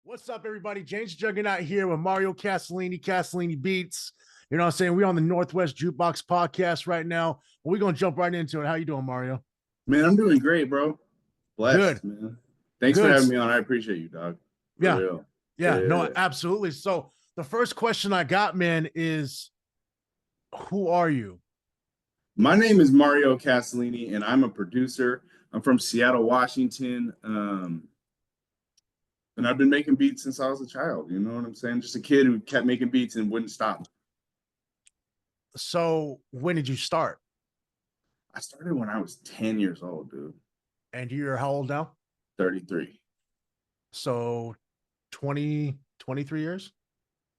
What's up, everybody? James The Juggernaut here with Mario Casalini, Casalini Beats. You know what I'm saying? We're on the Northwest Jukebox Podcast right now. We're going to jump right into it. How you doing, Mario? Man, I'm doing great, bro. Good, Blessed, man. Thanks for good. having me on. I appreciate you, dog. For Yeah, real. yeah, no, absolutely. So the first question I got, man, is who are you? My name is Mario Casalini, and I'm a producer. I'm from Seattle, Washington. And I've been making beats since I was a child. You know what I'm saying? Just a kid who kept making beats and wouldn't stop. So when did you start? I started when I was 10 years old, dude. And you're how old now? 33. So 20, 23 years?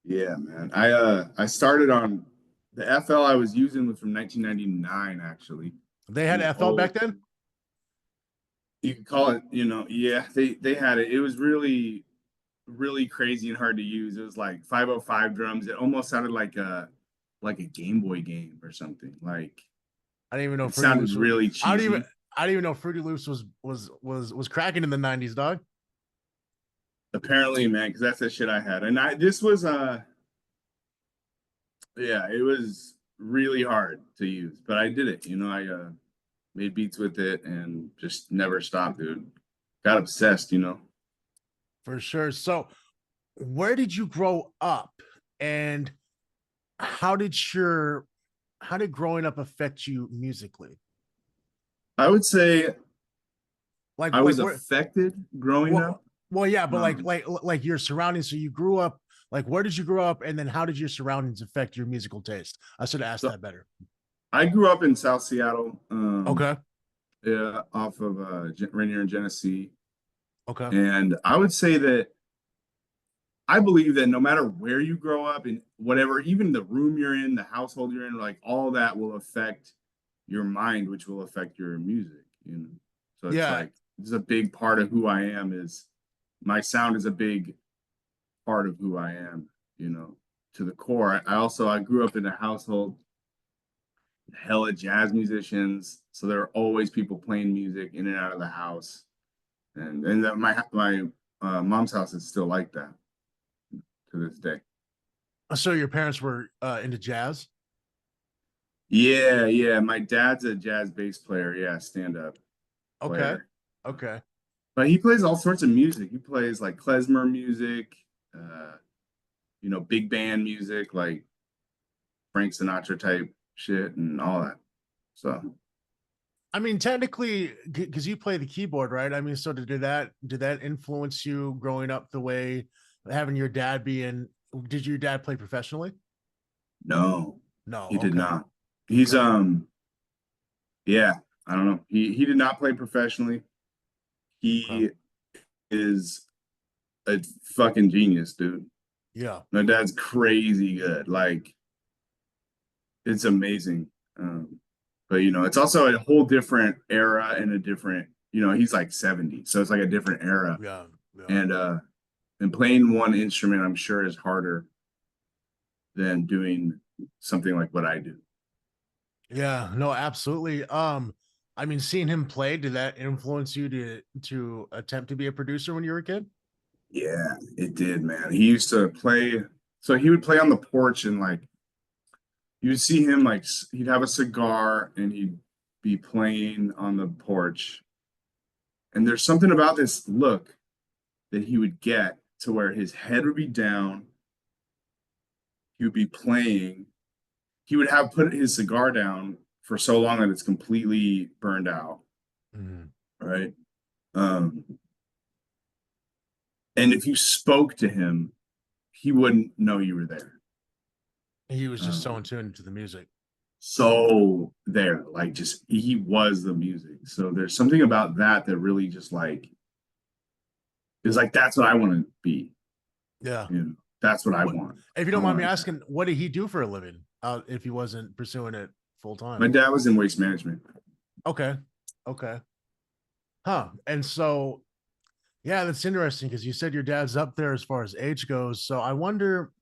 Yeah, man. I started on the FL I was using was from 1999, actually. They had FL back then? You could call it, yeah, they had it. It was really, really crazy and hard to use. It was like 505 drums. It almost sounded like a Game Boy game or something. Like I didn't even know it sounded really cheesy. I didn't even know Fruity Loops was cracking in the 90s, dog. Apparently, man, because that's the shit I had. And this was yeah, it was really hard to use, but I did it. I made beats with it and just never stopped, dude. Got obsessed. For sure. So where did you grow up, and how did growing up affect you musically? I would say I was where, affected growing up. well, yeah, but like your surroundings. So you grew up, like, where did you grow up, and then how did your surroundings affect your musical taste? I should have asked that better. I grew up in South Seattle. Okay. Yeah, off of Rainier and Genesee. Okay. And I would say that I believe that no matter where you grow up and whatever, even the room you're in, the household you're in, like all that will affect your mind, which will affect your music. So it's like this is a big part of who I am. Is my sound is a big part of who I am, to the core. I grew up in a household hella jazz musicians, so there are always people playing music in and out of the house, and that my mom's house is still like that to this day. So your parents were into jazz? Yeah. My dad's a jazz bass player. Yeah, stand up. Okay. But he plays all sorts of music. He plays like klezmer music, big band music, like Frank Sinatra type shit and all that. So, I mean, technically, because you play the keyboard, right? I mean, so did that influence you growing up the way having your dad be in? Did your dad play professionally? No, he did not. He's yeah, I don't know. He did not play professionally. He is a fucking genius, dude. Yeah. My dad's crazy good. Like, it's amazing. But it's also a whole different era and a different, he's like 70, so it's like a different era. Yeah. And playing one instrument, I'm sure, is harder than doing something like what I do. Yeah, no, absolutely. I mean, seeing him play, did that influence you to attempt to be a producer when you were a kid? Yeah, it did, man. He used to play, so he would play on the porch, and like you would see him, like he'd have a cigar and he'd be playing on the porch. And there's something about this look that he would get to where his head would be down. He would be playing. He would have put his cigar down for so long that it's completely burned out. Right. And if you spoke to him, he wouldn't know you were there. He was just so in tune to the music. So there, like, just he was the music. So there's something about that really just like is like, that's what I want to be. Yeah. That's what I want. If you don't mind me asking, what did he do for a living if he wasn't pursuing it full time? My dad was in waste management. Okay. Huh. And so, yeah, that's interesting because you said your dad's up there as far as age goes. So I wonder,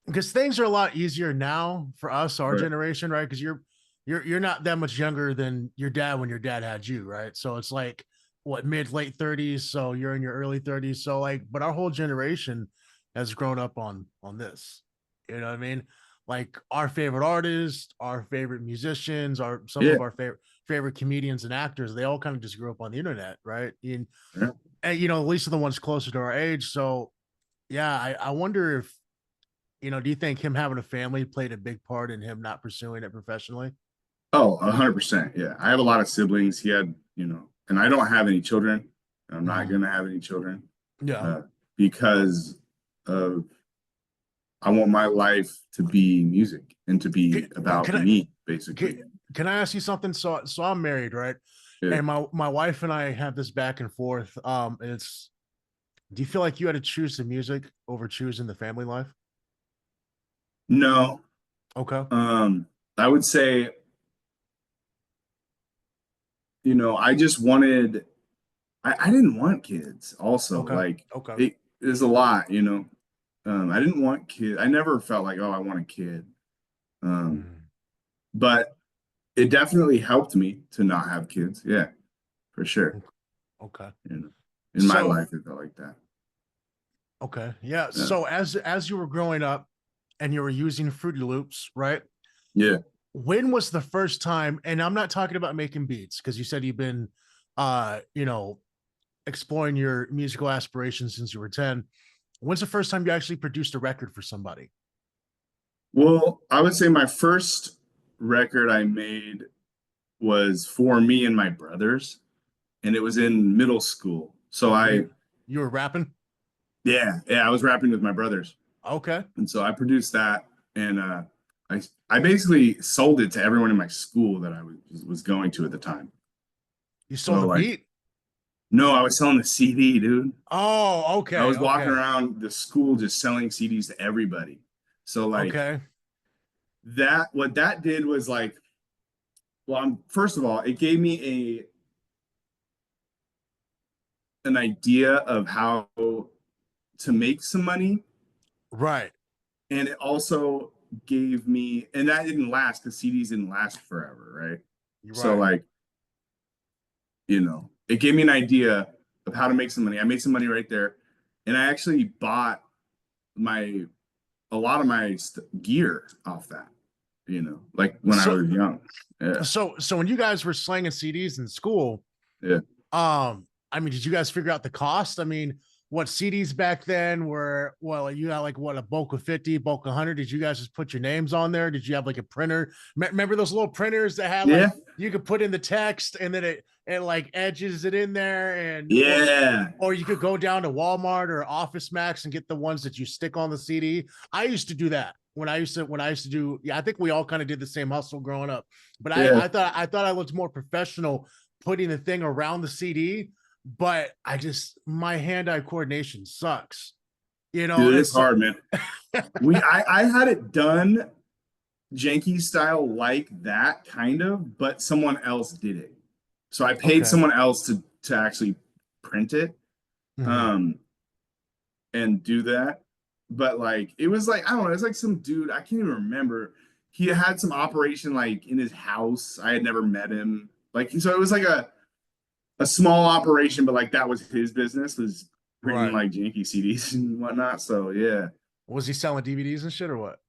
because things are a lot easier now for us, our generation, right? Because you're not that much younger than your dad when your dad had you, right? So it's like what, mid late 30s, so you're in your early 30s. So like, but our whole generation has grown up on this. You know what I mean? Like our favorite artists, our favorite musicians, our some Yeah. of our favorite comedians and actors, they all kind of just grew up on the internet, right? Yeah. And at least the ones closer to our age. So yeah, I wonder if, do you think him having a family played a big part in him not pursuing it professionally? Oh, 100%. Yeah. I have a lot of siblings. He had, and I don't have any children. I'm not Mhm. going to have any children Yeah. uh, because of I want my life to be music and to be about Can I me, basically. can I ask you something? So I'm married, right? Yeah. And my wife and I have this back and forth. It's Do you feel like you had to choose the music over choosing the family life? No. Okay. I would say, I just wanted, I didn't want kids also. Okay. Like Okay. it is a lot. I didn't want kids. I never felt like, oh, I want a kid. Um, Mhm. but it definitely helped me to not have kids. Yeah, for sure. Okay. You know, in my So life, it felt like that. okay. Yeah. Yeah. So as you were growing up and you were using Fruity Loops, right? Yeah. When was the first time, and I'm not talking about making beats, because you said you've been exploring your musical aspirations since you were 10. When's the first time you actually produced a record for somebody? Well, I would say my first record I made was for me and my brothers, and it was in middle school. So You you were rapping? yeah, I was rapping with my brothers, Okay. and so I produced that, and I basically sold it to everyone in my school that I was going to at the time. You sold So the like, beat? no, I was selling the CD, dude. Oh, I okay. was walking Okay. around the school just selling CDs to everybody. So like Okay. what that did was like, well, first of all, it gave me an idea of how to make some money, Right. and it also gave me, and that didn't last because CDs didn't last forever, right? You're So right. like, it gave me an idea of how to make some money. I made some money right there, and I actually bought my a lot of my gear off that. Like when I So was young. Yeah, so when you guys were slanging CDs in school, yeah, I mean, did you guys figure out the cost? I mean, what CDs back then were, well, you got like what, a bulk of 50, bulk of 100. Did you guys just put your names on there? Did you have like a printer? Remember those little printers that had like yeah, you could put in the text and then it like edges it in there, and yeah, or you could go down to Walmart or Office Max and get the ones that you stick on the CD. I used to do that when I used to do. Yeah, I think we all kind of did the same hustle growing up. But I yeah. I thought I thought I looked more professional putting the thing around the CD. But my hand-eye coordination sucks. Dude, it's It's hard, man. I had it done janky style like that kind of, but someone else did it. So I paid okay. someone else to actually print it Mhm. um and do that. But like it was like, I don't know, it's like some dude, I can't even remember. He had some operation like in his house. I had never met him. Like so it was like a small operation, but like that was his business, was printing Right. like janky CDs and whatnot. So yeah, Was he selling DVDs and shit or what?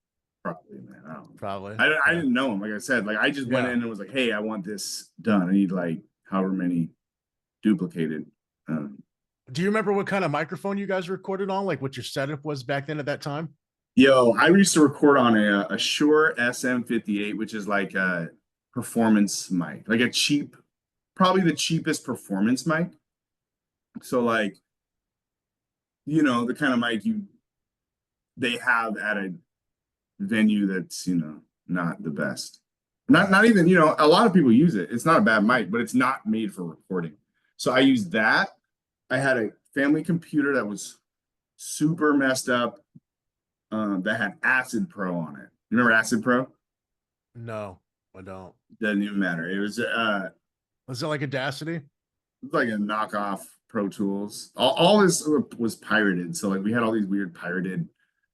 probably, man. I don't know. Probably. I Yeah. didn't know him. Like I said, like I just went in Yeah. and was like, hey, I want this done. I need like however many duplicated. Um, Do you remember what kind of microphone you guys recorded on? Like what your setup was back then at that time? Yo, I used to record on a Shure SM58, which is like a performance mic, like a cheap, probably the cheapest performance mic. So like, the kind of mic they have at a venue that's, not the best. Right. Not even, a lot of people use it. It's not a bad mic, but it's not made for recording. So I used that. I had a family computer that was super messed up, that had Acid Pro on it. You remember Acid Pro? No, I don't. Doesn't even matter. It Was it like Audacity? was like a knockoff Pro Tools. All this was pirated. So like we had all these weird pirated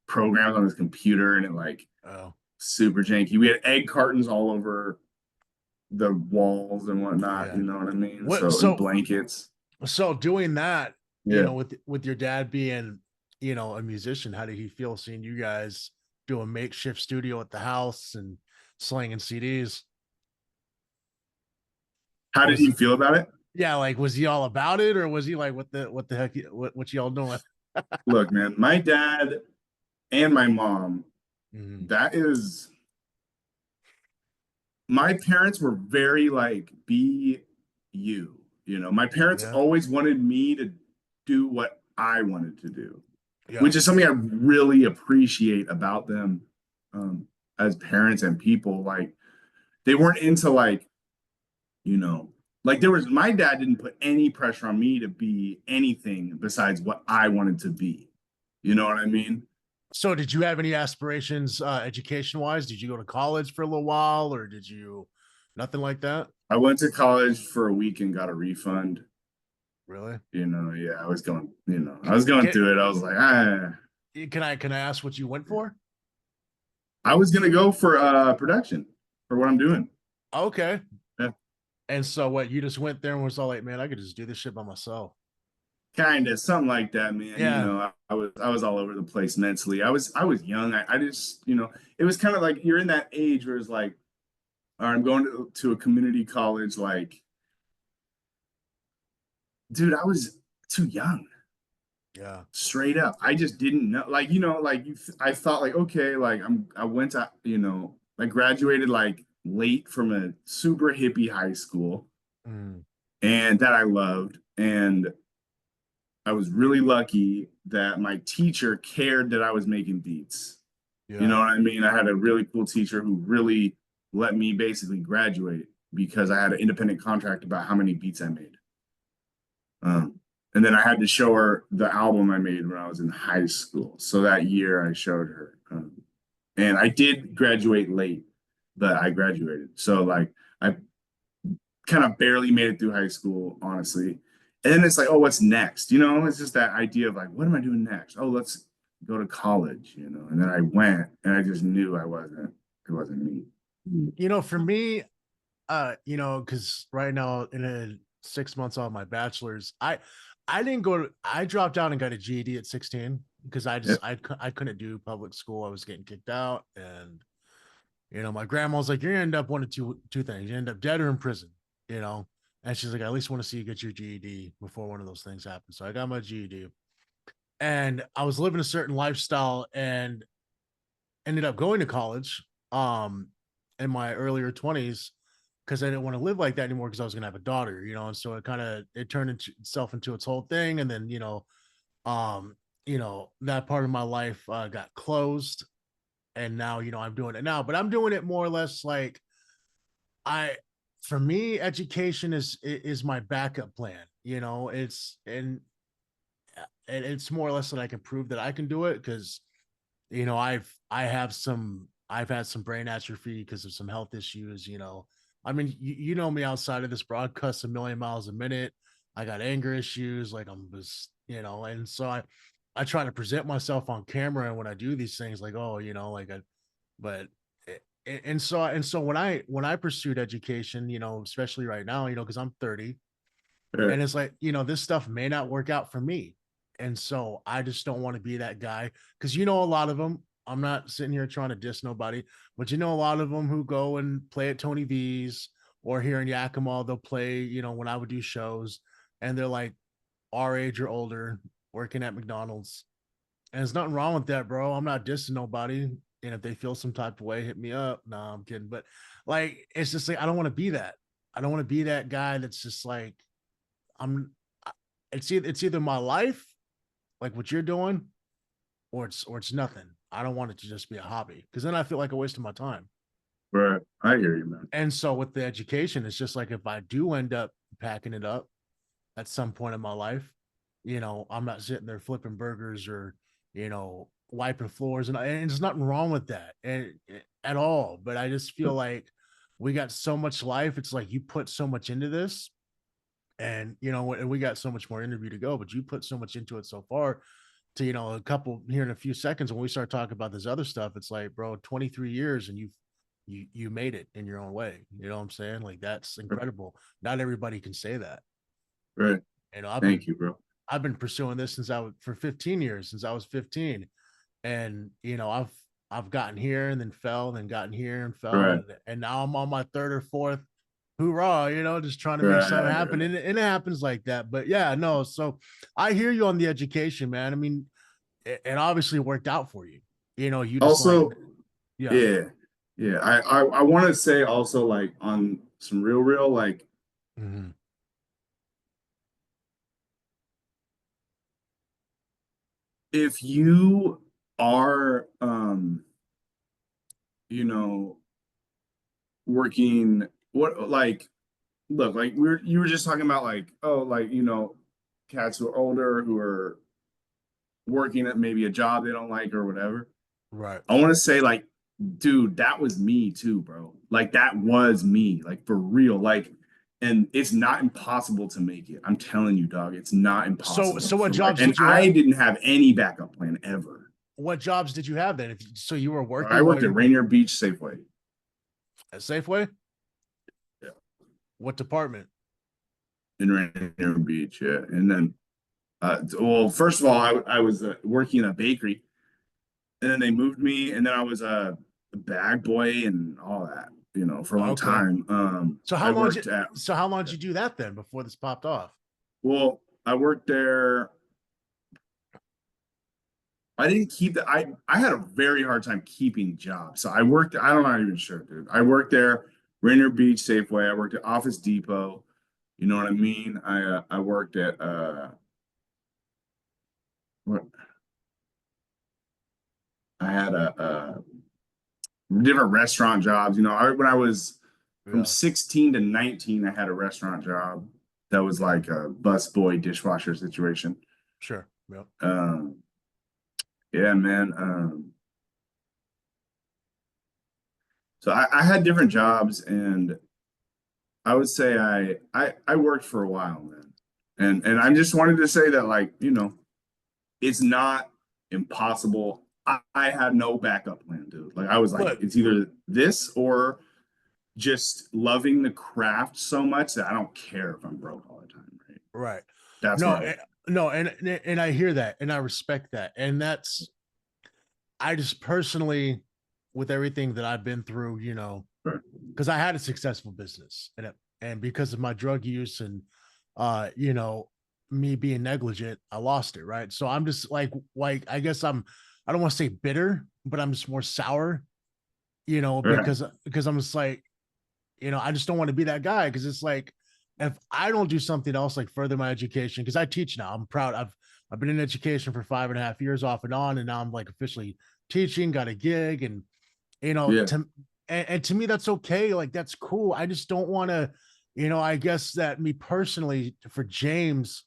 programs on this computer, and it like Oh. super janky. We had egg cartons all over the walls and whatnot. Yeah. You know what I mean? What So and so blankets. So doing that, Yeah. with your dad being, a musician, how did he feel seeing you guys do a makeshift studio at the house and slinging CDs? How did Was he feel about it? Yeah, like was he all about it, or was he like, what the heck, what y'all doing? Look, man, my dad and my mom, Mhm. that is, my parents were very like, be you. My parents Yeah, always wanted me to do what I wanted to do, yeah. which is something I really appreciate about them, um, as parents and people. Like, they weren't into like, you know, like there was, my dad didn't put any pressure on me to be anything besides what I wanted to be. You know what I mean? So did you have any aspirations, education wise? Did you go to college for a little while, or did you nothing like that? I went to college for a week and got a refund. Really? Yeah, I was going Can, through it. I was like, can I ask what you went for? I was gonna go for production for what I'm doing. Okay. Yeah, And so what, you just went there and was all like, man, I could just do this shit by myself. kind of something like that, man. Yeah. I was all over the place mentally. I was young. I just, it was kind of like you're in that age where it's like, all right, I'm going to a community college. Like, dude, I was too young. Yeah. Straight up, I just didn't know. Like, I thought like, okay, like I went to, I graduated like late from a super hippie high school, Mm, and that I loved. And I was really lucky that my teacher cared that I was making beats. You yeah. know what I mean? I had a really cool teacher who really let me basically graduate because I had an independent contract about how many beats I made. And then I had to show her the album I made when I was in high school. So that year I showed her. And I did graduate late, but I graduated. So like I kind of barely made it through high school, honestly. And then it's like, oh, what's next? It's just that idea of like, what am I doing next? Oh, let's go to college. And then I went and I just knew it wasn't me. For me, because right now in 6 months off my bachelor's, I didn't go to, I dropped out and got a GED at 16 because Yep. I couldn't do public school. I was getting kicked out, and my grandma was like, "You're gonna end up one of two things. You end up dead or in prison." You know, and she's like, "I at least want to see you get your GED before one of those things happens." So I got my GED, and I was living a certain lifestyle, and ended up going to college, um, in my earlier 20s because I didn't want to live like that anymore because I was gonna have a daughter, and so it turned itself into its whole thing, and then um, that part of my life got closed, and now I'm doing it now, but I'm doing it more or less like I for me, education is my backup plan. And it's more or less that I can prove that I can do it because I've had some brain atrophy because of some health issues. I mean, you know me outside of this broadcast a million miles a minute. I got anger issues, like I'm just, and so I try to present myself on camera, and when I do these things, like, oh, like but and so when I pursued education, especially right now, because I'm 30, Right. and it's like, this stuff may not work out for me. And so I just don't want to be that guy because a lot of them, I'm not sitting here trying to diss nobody, but a lot of them who go and play at Tony V's or here in Yakima, they'll play, when I would do shows, and they're like our age or older working at McDonald's. And there's nothing wrong with that, bro. I'm not dissing nobody. And if they feel some type of way, hit me up. No, I'm kidding. But like, it's just like, I don't want to be that. I don't want to be that guy that's just like, I'm it's either my life, like what you're doing, or it's nothing. I don't want it to just be a hobby because then I feel like a waste of my time. Right. I hear you, man. And so with the education, it's just like if I do end up packing it up at some point in my life, I'm not sitting there flipping burgers or wiping floors, and there's nothing wrong with that at all. But I just feel like we got so much life. It's like you put so much into this, and and we got so much more interview to go, but you put so much into it so far to a couple here in a few seconds. When we start talking about this other stuff, it's like, bro, 23 years and you made it in your own way. You know what I'm saying? Like, that's incredible. Not everybody can say that. Right. You know, Thank you, bro. I've been pursuing this for 15 years, since I was 15. And, you know, I've gotten here and then fell and then gotten here and fell. Right. And now I'm on my third or fourth hoorah, you know, just trying to make something happen. Right. And it happens like that. But yeah, no. So I hear you on the education, man. I mean, it obviously worked out for you. You know, you just like, Also, yeah. yeah, yeah. I want to say also, like, on some real, like, Mhm. if you are you know, working, what, like, look, like, you were just talking about, like, oh, like, cats who are older, who are working at maybe a job they don't like or whatever. Right. I want to say, like, dude, that was me too, bro. Like, that was me, like, for real. Like, and it's not impossible to make it. I'm telling you, dog, it's not So impossible what for, like, jobs and did you I have? didn't have any backup plan ever. What jobs did you have then? So you were I working while worked you at were Rainier Beach Safeway. at Safeway? Yeah. What department? In Rainier Beach, yeah. And then, well, first of all, I was working in a bakery, and then they moved me, and then I was a bag boy and all that, for a long Okay. time. So I worked at, how long did you do that then before this popped off? well, I worked there. I didn't keep that. I had a very hard time keeping jobs. So I worked, I'm not even sure, dude. I worked there, Rainier Beach Safeway. I worked at Office Depot. You know what I mean? I worked at what I had a different restaurant jobs. When I was from Yeah, 16 to 19, I had a restaurant job that was okay, like a busboy dishwasher situation. sure. Yeah. Um, yeah, man. So I had different jobs, and I would say I worked for a while, man. And I just wanted to say that, like, it's not impossible. I had no backup plan, dude. Like, I was like, Look, it's either this or just loving the craft so much that I don't care if I'm broke all the time, right? right. That's No, where I was. no, and I hear that and I respect that. And I just personally, with everything that I've been through, Right. because I had a successful business and because of my drug use and me being negligent, I lost it, right? So I'm just like I guess I don't want to say bitter, but I'm just more sour, Right. because I'm just like, I just don't want to be that guy, because it's like, if I don't do something else like further my education, because I teach now, I'm proud. I've been in education for 5.5 years off and on, and now I'm like officially teaching, got a gig, and Yeah. and to me that's okay, like that's cool. I just don't want to, I guess that me personally, for James,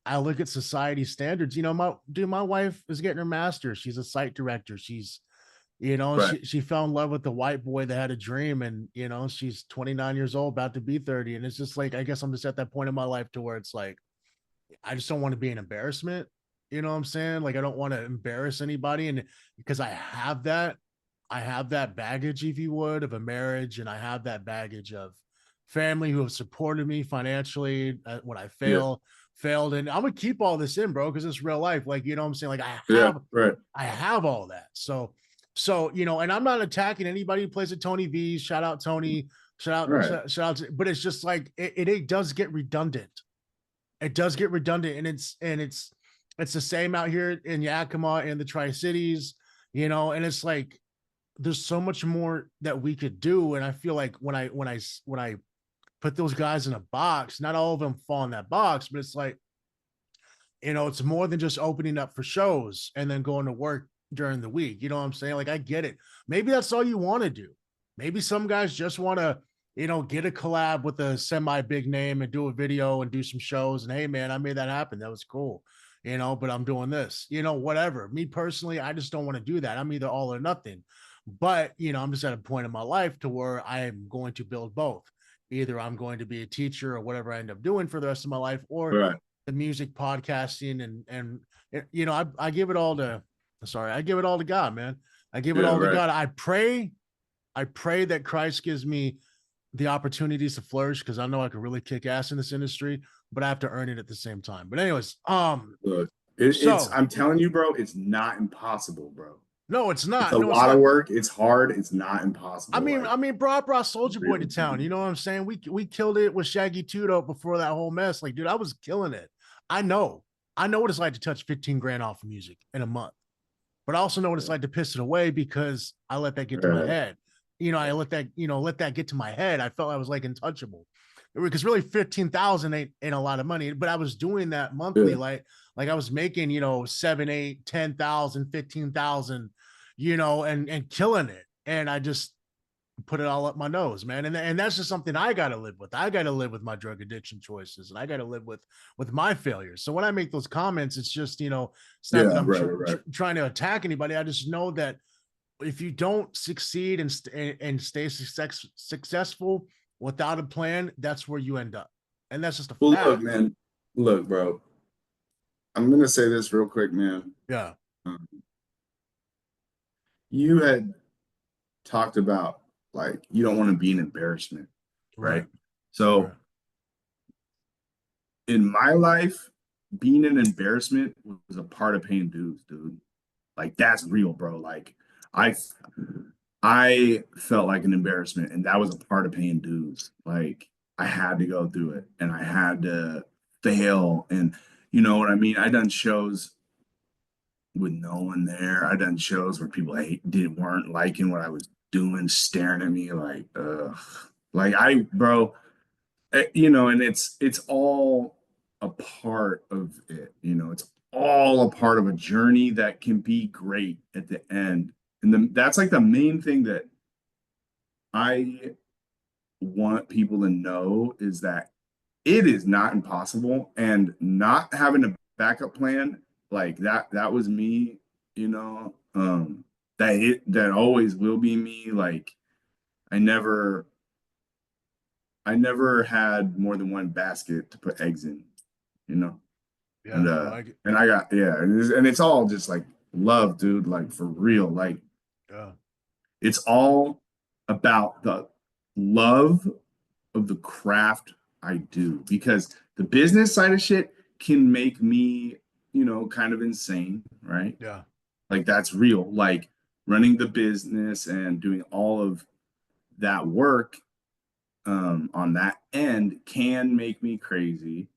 I look at society standards. My wife is getting her master's. She's a site director. Right. She fell in love with the white boy that had a dream, and she's 29 years old, about to be 30. And it's just like, I guess I'm just at that point in my life to where it's like, I just don't want to be an embarrassment. You know what I'm saying? Like, I don't want to embarrass anybody. And because I have that baggage, if you would, of a marriage, and I have that baggage of family who have supported me financially when I Yeah. failed. And I'm gonna keep all this in, bro, because it's real life. Like, what I'm saying? Like, Yeah. Right. I have all that. So, and I'm not attacking anybody who plays at Tony V's. Shout out Tony. Right. Shout out. But it's just like it does get redundant. It does get redundant, and it's the same out here in Yakima and the Tri-Cities, and it's like there's so much more that we could do. And I feel like when I put those guys in a box, not all of them fall in that box, but it's like, it's more than just opening up for shows and then going to work during the week. You know what I'm saying? Like, I get it. Maybe that's all you want to do. Maybe some guys just want to, get a collab with a semi big name and do a video and do some shows. And hey, man, I made that happen. That was cool. But I'm doing this, whatever. Me personally, I just don't want to do that. I'm either all or nothing. But, I'm just at a point in my life to where I am going to build both. Either I'm going to be a teacher or whatever I end up doing for the rest of my life, or Right. the music, podcasting, and I give it all to, I give it all to God, man. I give it Yeah. all to Right. God. I pray that Christ gives me the opportunities to flourish because I know I could really kick ass in this industry, but I have to earn it at the same time. But anyways, Look, it's so I'm telling you, bro, it's not impossible, bro. no, it's It's not. a No, it's lot of not. work. It's hard. It's not impossible. Like, Bro, I brought Soldier Boy to real, town. You know what I'm saying? We killed it with Shaggy Tudo before that whole mess. Like, dude, I was killing it. I know. I know what it's like to touch 15 grand off of music in a month, but I also know what it's like to piss it away because I let that get to my head. I let that get to my head. I felt I was like untouchable because really 15,000 ain't a lot of money, but I was doing that monthly, yeah. like I was making, 7, 8, 10,000, 15,000, and killing it. And I just put it all up my nose, man. And that's just something I got to live with. I got to live with my drug addiction choices, and I got to live with my failures. So when I make those comments, it's just, it's not that Yeah, I'm right. trying to attack anybody. I just know that if you don't succeed and stay successful without a plan, that's where you end up. And that's just a Well, look, fact. man. Look, bro. I'm gonna say this real quick, man. Yeah. Um, you had talked about like you don't want to be an embarrassment, right? Right. Right. So in my life, being an embarrassment was a part of paying dues, dude. Like that's real, bro. Like I I felt like an embarrassment, and that was a part of paying dues. Like I had to go through it, and I had to fail, and you know what I mean. I done shows with no one there. I done shows where people weren't liking what I was doing, staring at me like, ugh. Like bro, and it's all a part of it. It's all a part of a journey that can be great at the end. And that's like the main thing that I want people to know is that it is not impossible, and not having a backup plan like that was me, you know, that always will be me. Like I never I never had more than one basket to put eggs in, you know. And Yeah. No, I get, and I got yeah, and it's all just like love, dude, like for real. Like yeah. it's all about the love of the craft I do, because the business side of shit can make me, kind of insane, right? Yeah. Like that's real. Like running the business and doing all of that work on that end can make me crazy.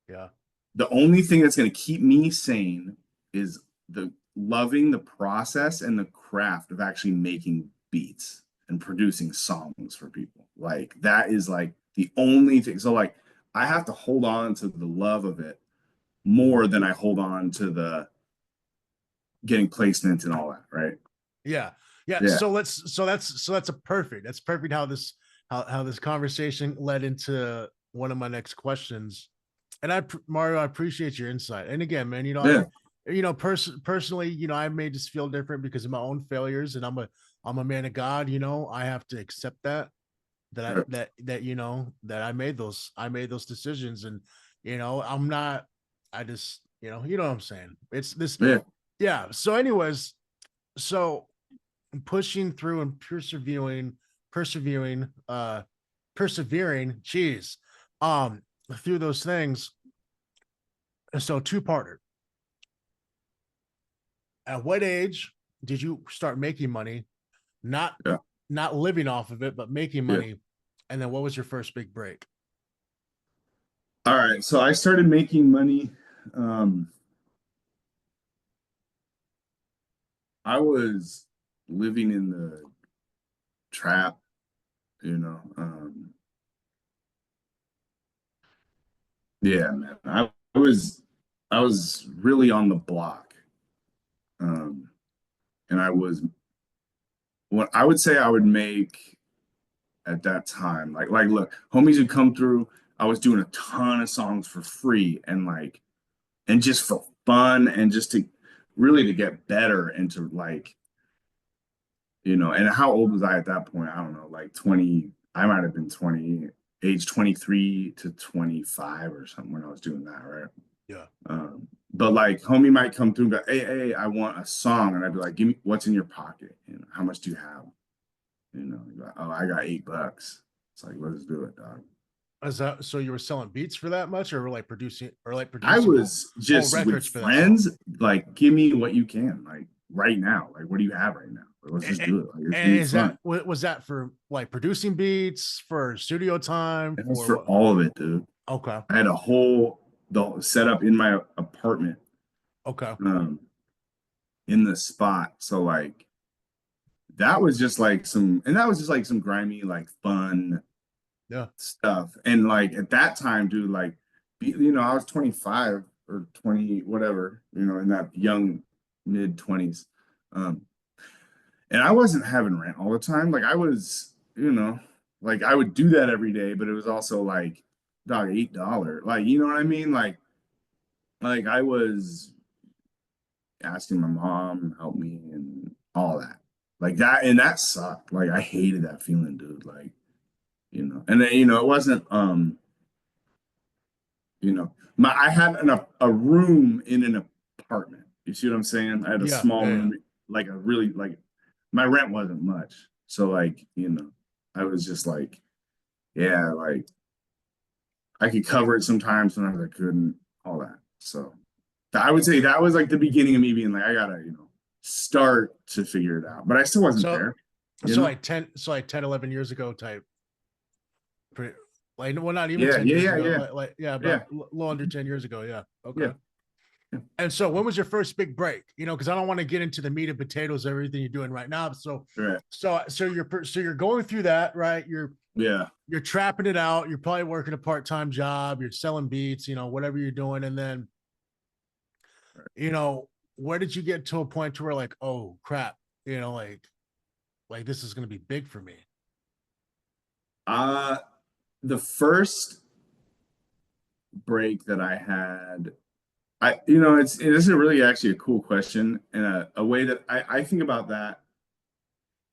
Yeah. The only thing that's going to keep me sane is the loving the process and the craft of actually making beats and producing songs for people. Like that is like the only thing. So like I have to hold on to the love of it more than I hold on to the getting placements and all that, right? Yeah. Yeah. Yeah. That's that's perfect how this conversation led into one of my next questions. And Mario, I appreciate your insight. And again, man, Yeah. personally, I may just feel different because of my own failures, and I'm a man of God. I have to accept Right. that I made those decisions, and I'm not. I just you know what I'm saying. It's this, Yeah. yeah. So, anyways, so pushing through and persevering, geez, through those things. So two-parter. At what age did you start making money? Not Yeah. not living off of it, but making Yeah. money. And then what was your first big break? All right. So I started making money. Um, I was living in the trap, you know. Yeah, man. I was really on the block. Um, and I was what I would say I would make at that time. Like look, homies would come through. I was doing a ton of songs for free and just for fun and just to really to get better and to like, and how old was I at that point? I don't know, like 20, I might have been 20, age 23 to 25 or something when I was doing that, right? Yeah. But like homie might come through and go, hey, I want a song. And I'd be like, give me what's in your pocket. How much do you have? Like, oh, I got $8. It's like, let's do it, dog. Is that so? You were selling beats for that much, or like producing, I whole, was whole just with records for that song? friends, like, give me what you can, like right now. Like, what do you have right now? Like, let's just do it. Like, it's And gonna be is that fun. was that for like producing beats, for studio time, It was for for what? all of it, dude. Okay, I had a whole the setup in my apartment, okay, um, in the spot. So like that was just like some grimy, like fun yeah, stuff. And like at that time, dude, like I was 25 or 20, whatever, in that young mid 20s. Um, and I wasn't having rent all the time. Like I was, like I would do that every day, but it was also like, dog, $8. Like, you know what I mean? Like I was asking my mom help me and all that. Like that, and that sucked. Like I hated that feeling, dude. Like, and then, it wasn't I had a room in an apartment. You see what I'm saying? I had a yeah, small yeah, yeah. room, like a really like my rent wasn't much. So like, I was just like, yeah, like I could cover it sometimes I couldn't, all that. So I would say that was like the beginning of me being like, I gotta, start to figure it out. But I still wasn't So, there, you know? like 10, 11 years ago type. Like, well, not even Yeah, 10 yeah, years yeah, ago. yeah, Like yeah, yeah, about a little under 10 years ago. Yeah. Okay. yeah, yeah. And so when was your first big break? Because I don't want to get into the meat and potatoes, everything you're doing right now. So, Right. you're going through that, right? Yeah. You're trapping it out. You're probably working a part-time job. You're selling beats, whatever you're doing. And then, where did you get to a point to where like, oh crap, like this is going to be big for me? Uh the first break that I had, this is really actually a cool question and a way that I think about that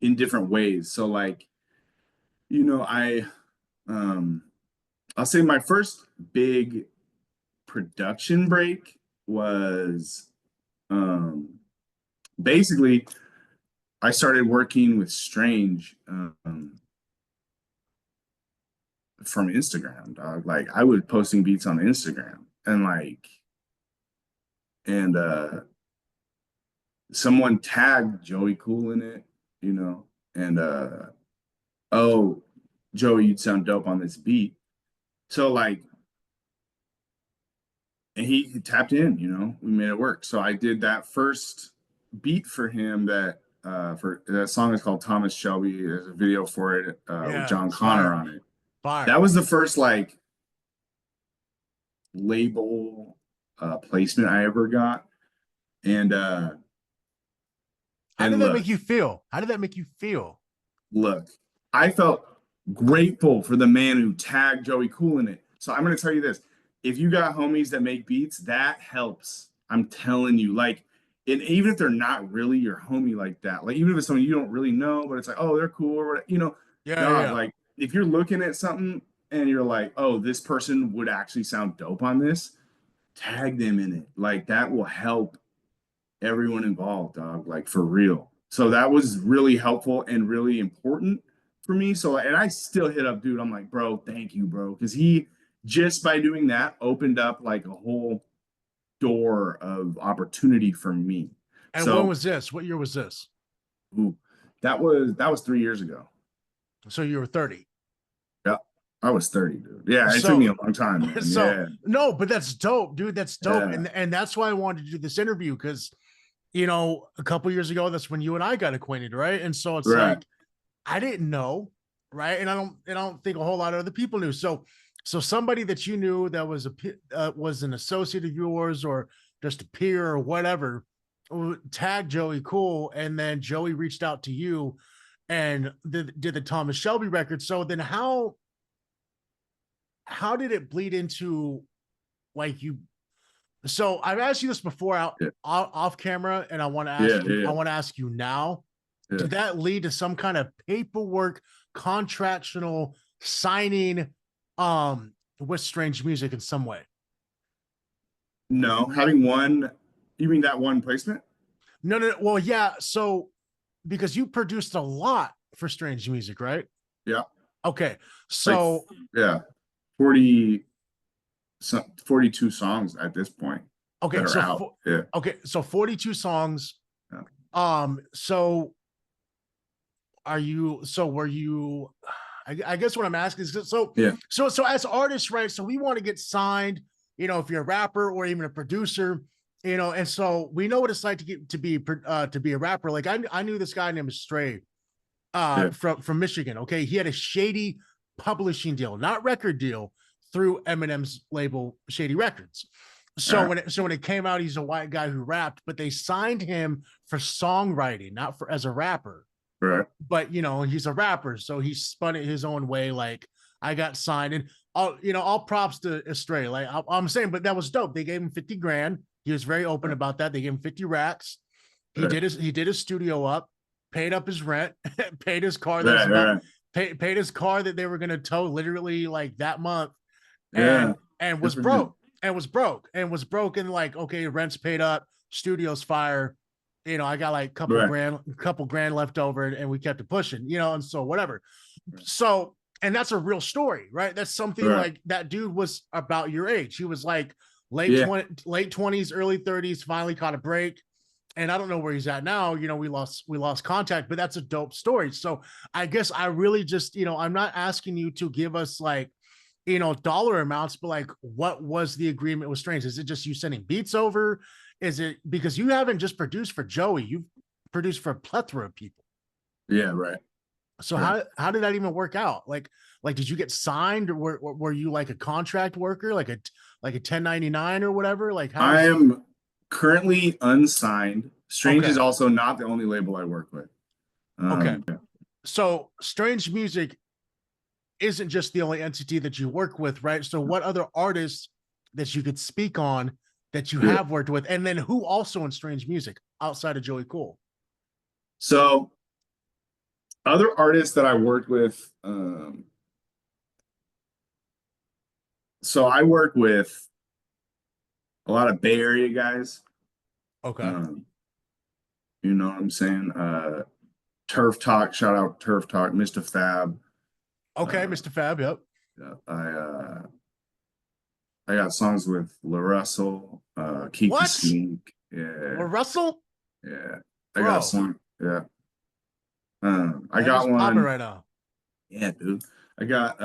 in different ways. So like, I um I'll say my first big production break was basically I started working with Strange from Instagram, dog. Like I was posting beats on Instagram and someone tagged Joey Cool in it, and oh, Joey, you'd sound dope on this beat. So like, and he tapped in, we made it work. So I did that first beat for him for that song is called Thomas Shelby. There's a video for it with Yeah, John Connor fire, on it. fire. That was the first like label placement I ever got. And How did that look, make you feel? How did that make you feel? look, I felt grateful for the man who tagged Joey Cool in it. So I'm gonna tell you this. If you got homies that make beats, that helps. I'm telling you, like, and even if they're not really your homie like that, like even if it's someone you don't really know, but it's like, oh, they're cool or whatever, Yeah, dog, yeah. like if you're looking at something and you're like, oh, this person would actually sound dope on this, tag them in it. Like that will help everyone involved, dog, like for real. So that was really helpful and really important for me. So, and I still hit up, dude. I'm like, bro, thank you, bro. Cause he just by doing that opened up like a whole door of opportunity for me. And when So, was this? What year was this? ooh, that was 3 years ago. So you were 30. Yeah. I was 30, dude. Yeah, it took me So a long time, man. so Yeah. no, but that's dope, dude. That's dope. Yeah. And that's why I wanted to do this interview because a couple years ago, that's when you and I got acquainted, right? And so it's Right. like I didn't know, right? And I don't think a whole lot of other people knew. So somebody that you knew that was an associate of yours or just a peer or whatever tagged Joey Cool, and then Joey reached out to you and did the Thomas Shelby record. So then how did it bleed into like you? So I've asked you this before Yeah. off camera, and I want to Yeah. ask you. I Yeah. want to ask you now. Yeah. Did that lead to some kind of paperwork, contractual signing, with Strange Music in some way? No, having one, you mean that one placement? No, no. Well, yeah. So because you produced a lot for Strange Music, right? Yeah. Okay. Like, So yeah, 40, 42 songs at this point okay, that are out. Yeah. okay, so 42 songs. Yeah. So are you so were you I guess what I'm asking is Yeah. so as artists, right? So we want to get signed, if you're a rapper or even a producer, and so we know what it's like to get to be a rapper. Like I knew this guy named Stray Yeah. from Michigan. Okay. He had a shady publishing deal, not record deal, through Eminem's label Shady Records. So Yeah. when it came out, he's a white guy who rapped, but they signed him for songwriting, not for as a rapper. Right. But he's a rapper, so he spun it his own way. Like I got signed, and all props to Astray. Like I'm saying, but that was dope. They gave him 50 grand. He was very open about that. They gave him 50 racks. Right. He did his studio up, paid up his rent, paid his car that was Right. about Right. paid his car that they were gonna tow literally like that month, Yeah. and Good was for him. broke and was broken. Like, okay, rent's paid up, studio's fire. I got like Right. couple grand left over, and we kept it pushing, and so whatever. So, and that's a real story, right? That's something Right. like that dude was about your age. He was like Yeah. late 20s, early 30s, finally caught a break. And I don't know where he's at now. We lost contact, but that's a dope story. So I guess I really just, I'm not asking you to give us like, dollar amounts, but like, what was the agreement with Strange? Is it just you sending beats over? Is it because you haven't just produced for Joey, you've produced for a plethora of people? Yeah. Right. So Right. how did that even work out? Like did you get signed, or were you like a contract worker, like a 1099 or whatever? Like how I does am currently unsigned. Strange okay is also not the only label I work with. okay Yeah. so Strange Music isn't just the only entity that you work with, right? So what other artists that you could speak on that you Yeah. have worked with, and then who also in Strange Music outside of Joey Cool? So other artists that I worked with, so I work with a lot of Bay Area guys. Okay. Um, you know what I'm saying? Turf Talk, shout out Turf Talk, Mr. Fab. Okay, Mr. Fab. Yep. Yeah, I got songs with LaRussell, Keep the What? Sneak. Yeah, LaRussell? yeah. I got Bro, some. Yeah. I that is got popping one. right now. Yeah, dude. I got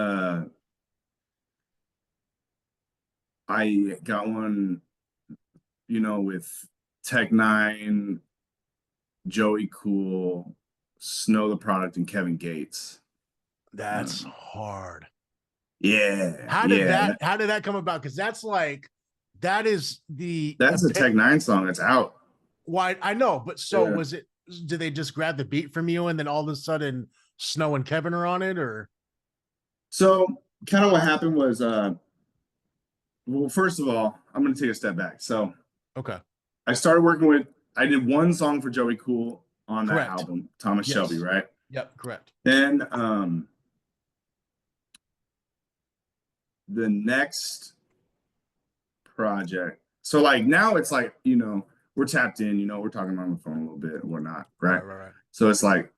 one, with Tech N9ne, Joey Cool, Snow the Product, and Kevin Gates. That's hard. Yeah, yeah. How did that come about? Because that is That's a Tech N9ne song. It's out. why I know, but so Yeah. was it? Did they just grab the beat from you, and then all of a sudden Snow and Kevin are on it, or So kind of what happened was, well, first of all, I'm going to take a step back. So okay, I did one song for Joey Cool on that correct? album, Thomas Yes. Shelby, right? Yep, correct. Then the next project. So like now it's like, we're tapped in, we're talking on the phone a little bit and whatnot, right? Right. So it's like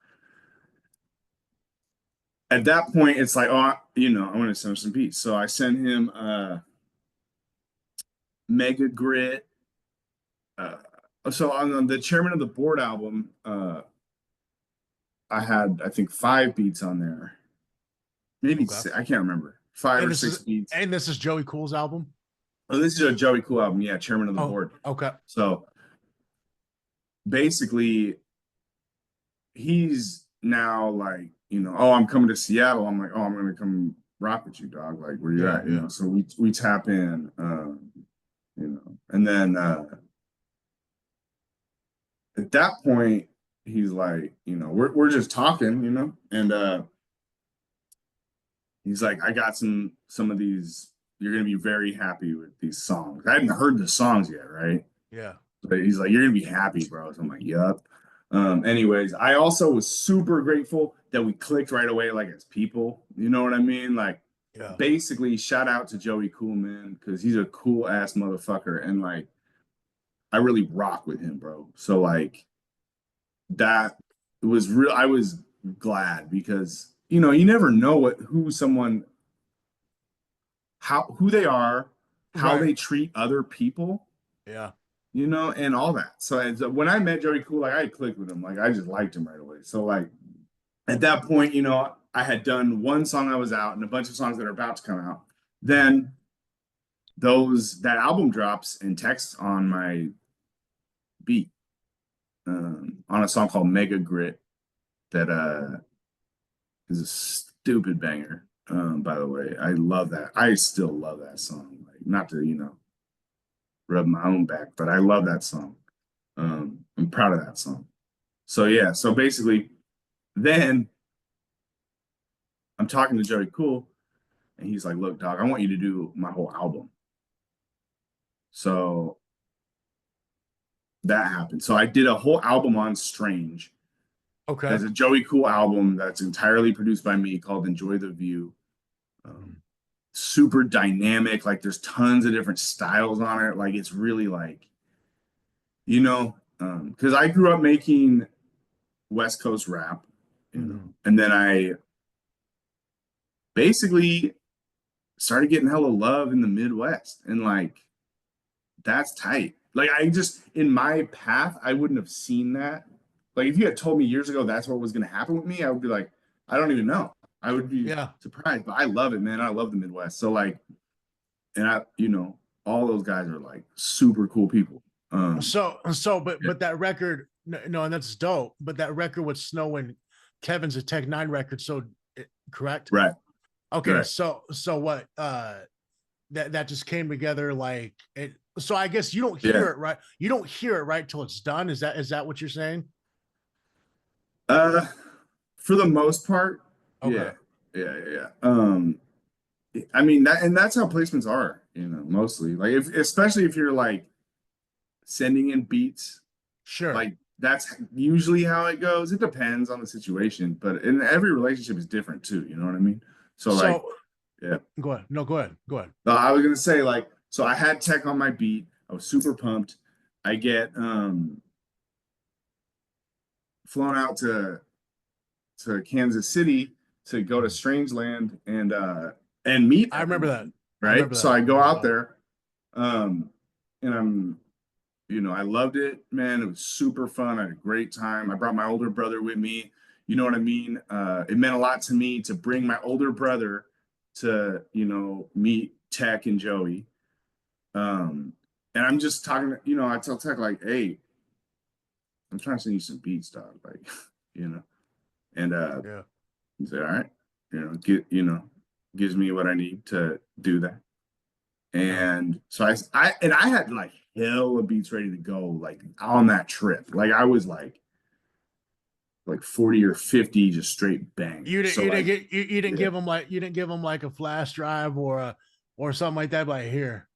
at that point, it's like, oh, I want to send him some beats. So I sent him Mega Grit. So on the Chairman of the Board album, I had, I think, 5 beats on there. Maybe Okay. 6, I can't remember. 5 And or 6 beats. And this is Joey Cool's album? Oh, this is a Joey Cool album. Yeah, Chairman of the Board. Okay. So basically, he's now like, oh, I'm coming to Seattle. I'm like, oh, I'm going to come rock with you, dog. Like, where you at? Yeah. So we tap in, and then at that point, he's like, we're just talking, and he's like, I got some of these. You're gonna be very happy with these songs. I hadn't heard the songs yet, right? Yeah. But he's like, you're gonna be happy, bro. So I'm like, yup. Anyways, I also was super grateful that we clicked right away, like as people. You know what I mean? Like, Yeah. basically, shout out to Joey Cool, man, because he's a cool ass motherfucker, and like, I really rock with him, bro. So like, that was real. I was glad because you never know who they are, how Right. they treat other people, Yeah. and all that. So when I met Joey Cool, like I clicked with him, like I just liked him right away. So like at that point, I had done one song I was out and a bunch of songs that are about to come out. Then that album drops and text on my beat on a song called Mega Grit that is a stupid banger. By the way, I love that. I still love that song. Like not to, rub my own back, but I love that song. I'm proud of that song. So yeah, so basically then I'm talking to Joey Cool and he's like, look, dog, I want you to do my whole album. So that happened. So I did a whole album on Strange. Okay. There's a Joey Cool album that's entirely produced by me called Enjoy the View. Super dynamic. Like there's tons of different styles on it. Like it's really like, because I grew up making West Coast rap, and then I basically started getting hella love in the Midwest. And like, that's tight. Like I just, in my path, I wouldn't have seen that. Like if you had told me years ago that's what was going to happen with me, I would be like, I don't even know. I would be Yeah. surprised, but I love it, man. I love the Midwest. So like, and all those guys are like super cool people. But that record, no, and that's dope. But that record with Snow and Kevin's a Tech N9ne record. So correct. Right. Okay. Right. So what, that just came together like it. So I guess you don't hear it, right? You don't hear it right till it's done. Is that what you're saying? For the most part, Okay. yeah. I mean that's how placements are, mostly. Like especially if you're like sending in beats, Sure. like that's usually how it goes. It depends on the situation, but in every relationship is different too. You know what I mean? So like, yeah. Go ahead. No, go ahead. Go ahead. I was gonna say like, so I had Tech on my beat. I was super pumped. I get flown out to Kansas City to go to Strangeland and meet I remember that. right? So I go out there, and I loved it, man. It was super fun. I had a great time. I brought my older brother with me. You know what I mean? It meant a lot to me to bring my older brother to, meet Tech and Joey. And I'm just talking, I tell Tech like, hey, I'm trying to send you some beats, dog. Like, and Yeah. he said, all right, gives me what I need to do that. And so I had like hella beats ready to go, like on that trip. Like I was like 40 or 50 just straight bang. You didn't give them like a flash drive or something like that. Like here,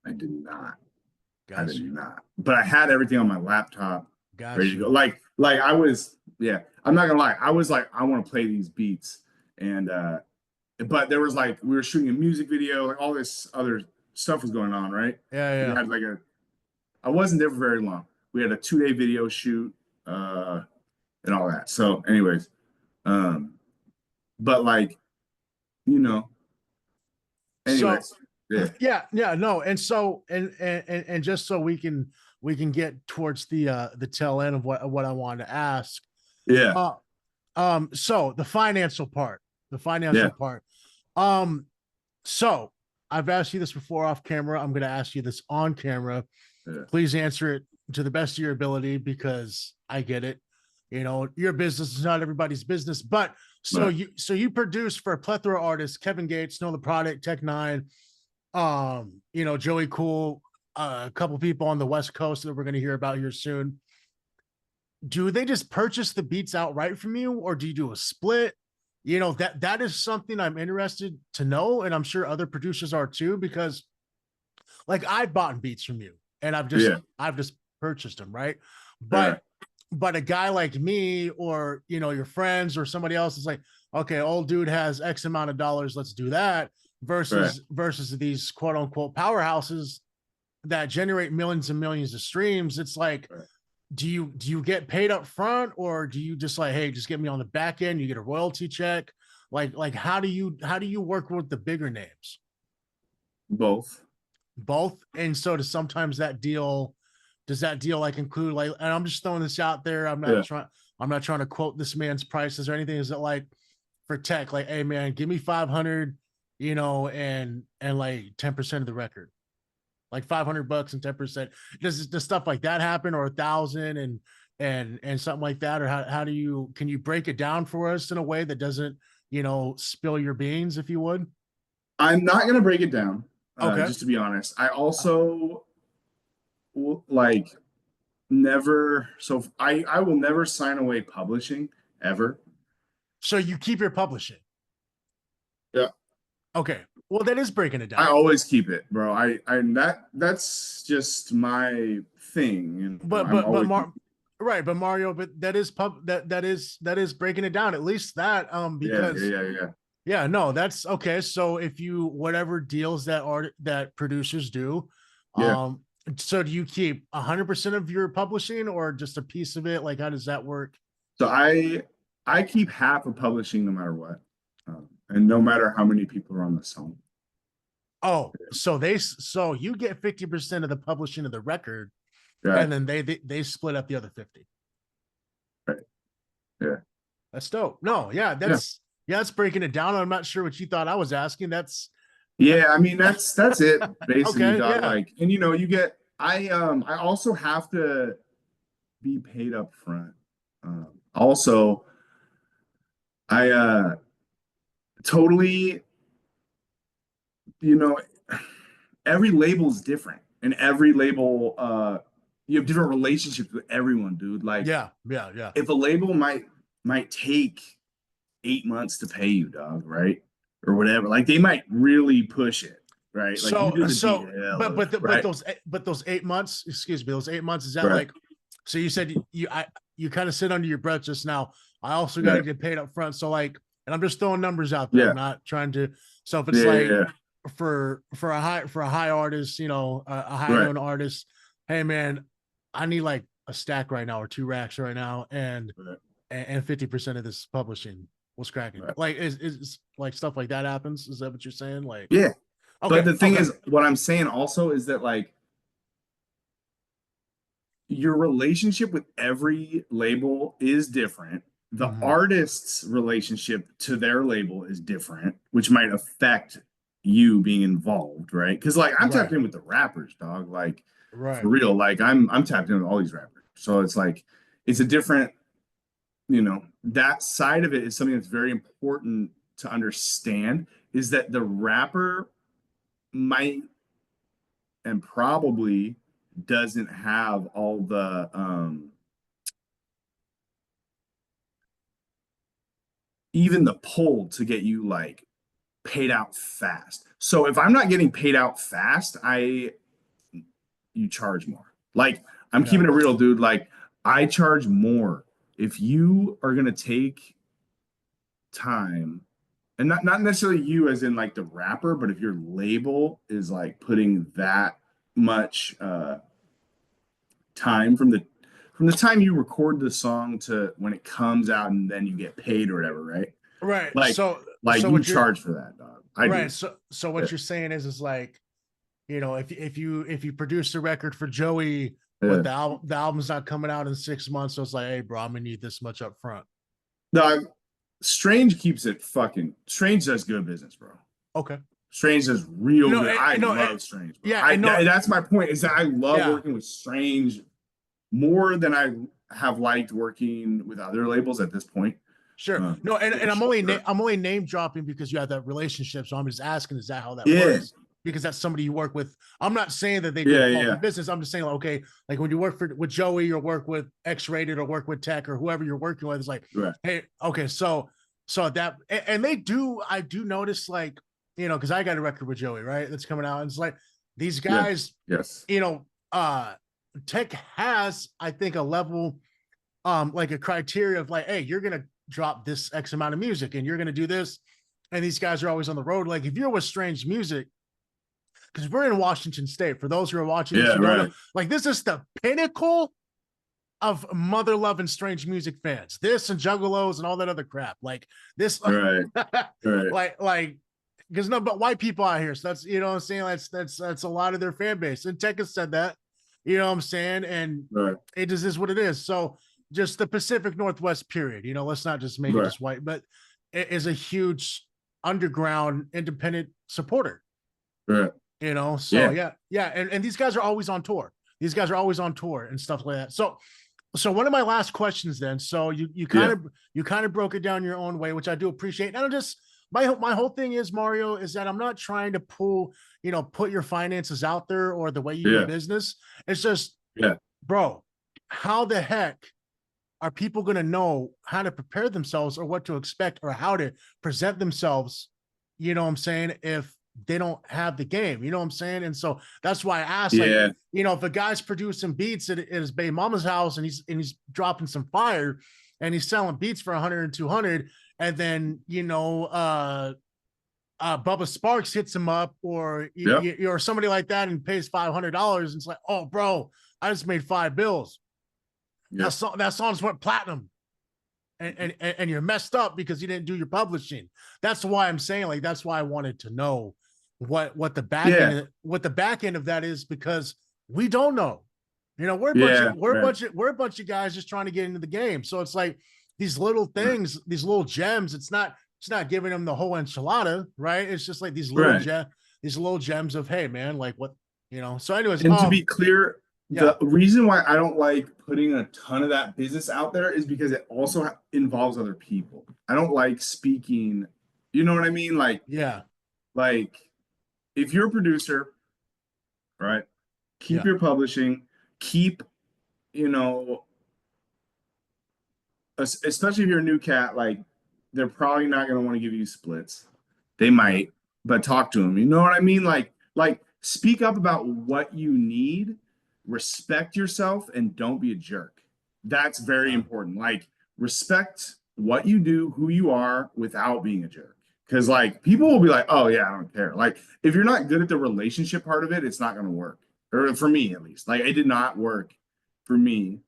I did not. got I did you. not. But I had everything on my laptop ready to you. go. Like I was, yeah. I'm not gonna lie. I was like, I want to play these beats, and but there was like we were shooting a music video, like all this other stuff was going on, right? Yeah. We had like I wasn't there for very long. We had a 2-day video shoot, and all that. So, anyways, but like, anyways, So yeah, no. And so and just so we can get towards the tail end of what I wanted to ask. yeah. So the financial part. So I've asked you this before off camera. I'm gonna ask you this on camera. Yeah. Please answer it to the best of your ability because I get it. Your business is not everybody's business, but you produce for a plethora of artists: Kevin Gates, Know the Product, Tech N9ne, Joey Cool, a couple people on the West Coast that we're going to hear about here soon. Do they just purchase the beats outright from you, or do you do a split? That is something I'm interested to know, and I'm sure other producers are too, because like I've bought beats from you and I've just purchased them, right? But a guy like me or your friends or somebody else is like, okay, old dude has X amount of dollars, let's do that, versus these quote unquote powerhouses that generate millions and millions of streams. It's like, do you get paid up front, or do you just like, hey, just get me on the back end, you get a royalty check? Like how do you work with the bigger names? Both. Both. And so does that deal like include like, and I'm just throwing this out there, Yeah. I'm not trying to quote this man's prices or anything. Is it like for Tech, like, hey man, give me 500, and like 10% of the record, like $500 and 10%? Does stuff like that happen, or 1,000 and something like that? Or can you break it down for us in a way that doesn't, spill your beans, if you would? I'm not gonna break it down. Okay. Just to be honest, I also like never. So I will never sign away publishing ever. So you keep your publishing. Yeah. Okay. Well, that is breaking it I down. always keep it, bro. That's just my thing. I'm But always right, but Mario, but that is breaking it down. At least that yeah, because yeah, yeah, yeah. yeah, no, that's okay. So if you whatever deals that producers do, Yeah. um, so do you keep 100% of your publishing, or just a piece of it? Like, how does that work? So I keep half of publishing no matter what, and no matter how many people are on the song. Oh, so you get 50% of the publishing of the record, Yeah. and then they split up the other 50. Right. Yeah. That's dope. No, yeah, Yeah. that's breaking it down. I'm not sure what you thought I was asking. Yeah. I mean, that's it basically, Okay, dog. yeah. Like, and you get, I also have to be paid up front. Also, I totally, you know, every label is different, and every label, you have different relationships with everyone, dude. Like, Yeah, yeah, yeah. if a label might take 8 months to pay you, dog, right? Or whatever. Like they might really push it, right? Like you did the DL, right? Those 8 months, excuse me, those 8 months, is that Right. like, so you said you kind of sit under your breath just now. I also got to Right. get paid up front. So like, and I'm just throwing numbers out there. Yeah. I'm not trying to. So if it's Yeah, like yeah, for a high artist, a high right. known artist, hey man, I need like a stack right now, or 2 racks right now, and Right. and 50% of this publishing was cracking. Right. Like is like stuff like that happens? Is that what you're saying? Like, Yeah. But okay, the thing okay, is, what I'm saying also is that like your relationship with every label is different. The mhm, artist's relationship to their label is different, which might affect you being involved, right? Because like I'm tapped right, in with the rappers, dog. Like for right. real, like I'm tapped in with all these rappers. So it's like it's a different, that side of it is something that's very important to understand, is that the rapper might and probably doesn't have all the even the pull to get you like paid out fast. So if I'm not getting paid out fast, you charge more. Like I'm Yeah, keeping it real, dude. Like I charge more if you are gonna take time, and not necessarily you as in like the rapper, but if your label is like putting that much time from the time you record the song to when it comes out and then you get paid or whatever, right? right. Like So you what you're charge for that, dog. I right. do. So Yeah. what you're saying is like, if you produce a record for Joey, but Yeah. the album's not coming out in 6 months, so it's like, hey bro, I'm gonna need this much up front. No, Strange keeps it fucking. Strange does good business, bro. Okay. Strange does real No, good. I no, love Strange, bro. yeah, and no, That's my point. Is that I love yeah, working with Strange more than I have liked working with other labels at this point. sure. No, and For sure. I'm only name dropping because you have that relationship. So I'm just asking, is that how that Yeah, works? Because that's somebody you work with. I'm not saying that they do yeah, a faulty yeah. business. I'm just saying, like, okay, like when you work with Joey, or work with X-Rated, or work with Tech, or whoever you're working with, it's like, Right. hey, okay, so that, and they do, I do notice, like, because I got a record with Joey, right? That's coming out. And it's like these Yeah. guys, Yes. Tech has, I think, a level, like a criteria of like, hey, you're gonna drop this X amount of music, and you're gonna do this. And these guys are always on the road. Like if you're with Strange Music, because we're in Washington State. For those who are watching this, Yeah. you don't know, Right. like this is the pinnacle of mother loving strange music fans, this and juggalos and all that other crap. Like this, Right. like, because no, but white people out here. So that's, you know what I'm saying? That's a lot of their fan base. And Tech has said that, you know what I'm saying? And Right. it just is what it is. So just the Pacific Northwest period, you know, let's not just make it Right. just white, but it is a huge underground independent supporter. Right. You know, so yeah. And these guys are always on tour. These guys are always on tour and stuff like that. So one of my last questions then. So you kind of broke it down your own way, which I do appreciate. And I'm just my whole thing is, Mario, is that I'm not trying to put your finances out there or the way you do business. It's just, bro, how the heck are people going to know how to prepare themselves or what to expect or how to present themselves? You know what I'm saying? If they don't have the game, you know what I'm saying? And so that's why I asked, like, you know, if a guy's producing beats at his baby mama's house and he's dropping some fire and he's selling beats for 100 and 200, and then, you know, Bubba Sparks hits him up or or somebody like that and pays $500, and it's like, oh, bro, I just made $5. That song's went platinum. And you're messed up because you didn't do your publishing. That's why I'm saying, like, that's why I wanted to know what the back end of that is, because we don't know. You know, we're a bunch of guys just trying to get into the game. So it's like these little things, these little gems. It's not giving them the whole enchilada, right? It's just like these little gems of, hey man, like what, you know. So anyways, and to be clear, the reason why I don't like putting a ton of that business out there is because it also involves other people. I don't like speaking, you know what I mean? Like, like if you're a producer, right, keep your publishing, keep, you know, especially if you're a new cat, like they're probably not going to want to give you splits. They might, but talk to them. You know what I mean? Like speak up about what you need, respect yourself, and don't be a jerk. That's very important. Like, respect what you do, who you are, without being a jerk. Because like people will be like, oh yeah, I don't care. Like if you're not good at the relationship part of it, it's not going to work. Or for me at least, like it did not work for me.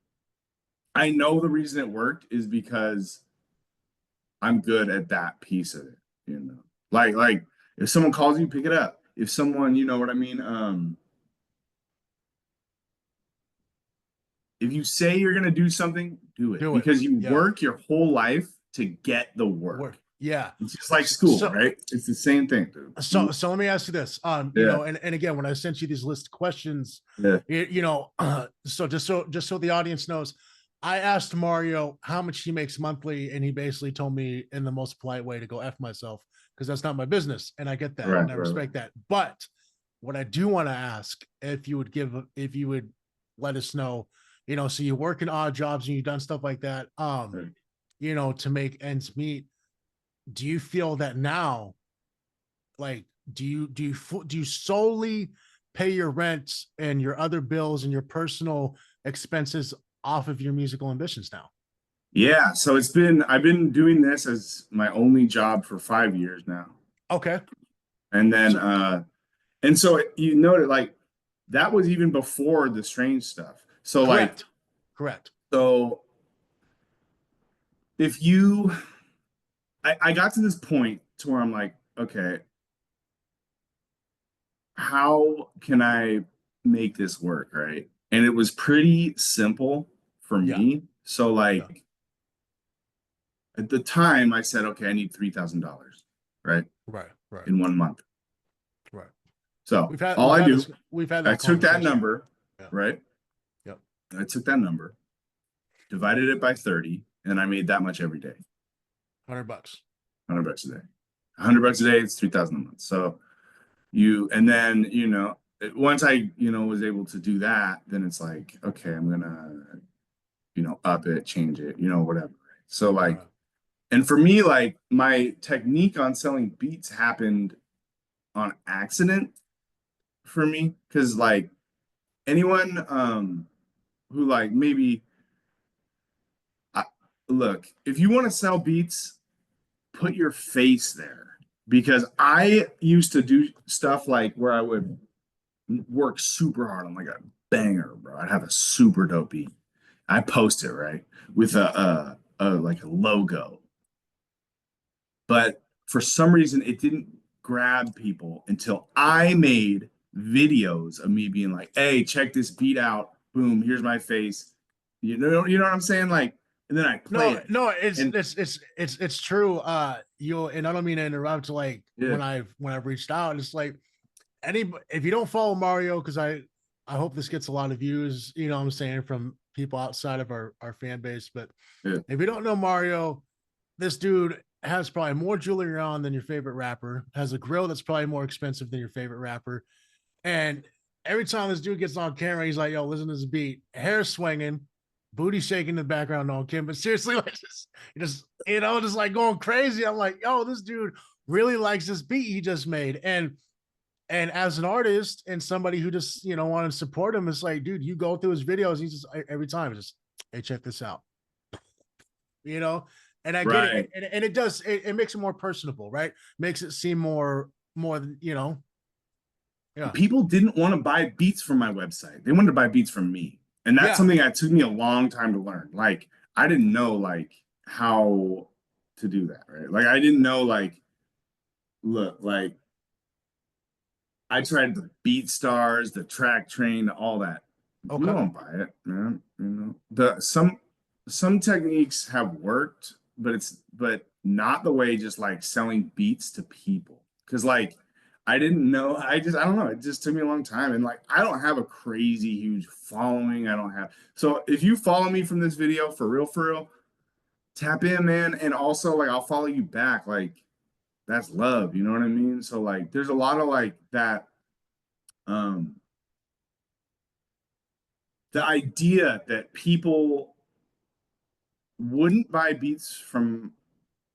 I know the reason it worked is because I'm good at that piece of it, you know. Like if someone calls you, pick it up. If someone, you know what I mean, if you say you're gonna do something, do it because you work your whole life to get the work. Yeah, it's just like school, right? It's the same thing, dude. So let me ask you this, you know, and again, when I sent you these list of questions, you know, so just so the audience knows, I asked Mario how much he makes monthly, and he basically told me in the most polite way to go F myself, because that's not my business, and I get that, and I respect that. But what I do want to ask, if you would let us know, you know, so you work in odd jobs and you've done stuff like that, you know, to make ends meet. Do you feel that now, like, do you solely pay your rent and your other bills and your personal expenses off of your musical ambitions now? Yeah, so I've been doing this as my only job for 5 years now. Okay. And then and so you noted, like, that was even before the strange stuff. So correct. So if you I got to this point to where I'm like, okay, how can I make this work, right? And it was pretty simple for me. So like at the time I said, okay, I need $3,000, right? Right. In 1 month. Right. So I took that number, right? Yep. I took that number, divided it by 30, and I made that much every day. $100. $100 a day. $100 a day, it's 3,000 a month. So and then, you know, once I, you know, was able to do that, then it's like, okay, I'm gonna, you know, up it, change it, you know, whatever. So like, and for me, like my technique on selling beats happened on accident for me. Cause like anyone who like maybe look, if you want to sell beats, put your face there. Because I used to do stuff like where I would work super hard on like a banger, bro. I'd have a super dope beat. I post it right with a like a logo, but for some reason it didn't grab people until I made videos of me being like, "Hey, check this beat out! Boom, here's my face." You know what I'm saying? Like, and then I play No, it, no, and it's true. You and I don't mean to interrupt. Like yeah, when I've reached out, it's like any if you don't follow Mario, because I hope this gets a lot of views. You know what I'm saying, from people outside of our fan base. But yeah, if you don't know Mario, this dude has probably more jewelry on than your favorite rapper. Has a grill that's probably more expensive than your favorite rapper. And every time this dude gets on camera, he's like, "Yo, listen to this beat, hair swinging, booty shaking in the background." On Kim, but seriously, like just just like going crazy. I'm like, "Yo, this dude really likes this beat he just made." And as an artist and somebody who just want to support him, it's like, dude, you go through his videos, he's just every time just, "Hey, check this out," you know. And I get it, right. and it does it makes it more personable, right? Makes it seem more than yeah, People didn't want to buy beats from my website. They wanted to buy beats from me. And that's yeah. something that took me a long time to learn. Like I didn't know like how to do that, right? Like I didn't know like look, like I tried the Beat Stars, the Track Train, all that. People Okay. don't buy it, man. You know, the some techniques have worked, but not the way just like selling beats to people. Because like I didn't know, I don't know. It just took me a long time, and like I don't have a crazy huge following. I don't have. So if you follow me from this video for real, tap in, man, and also like I'll follow you back. Like that's love, you know what I mean? So like there's a lot of like that um the idea that people wouldn't buy beats from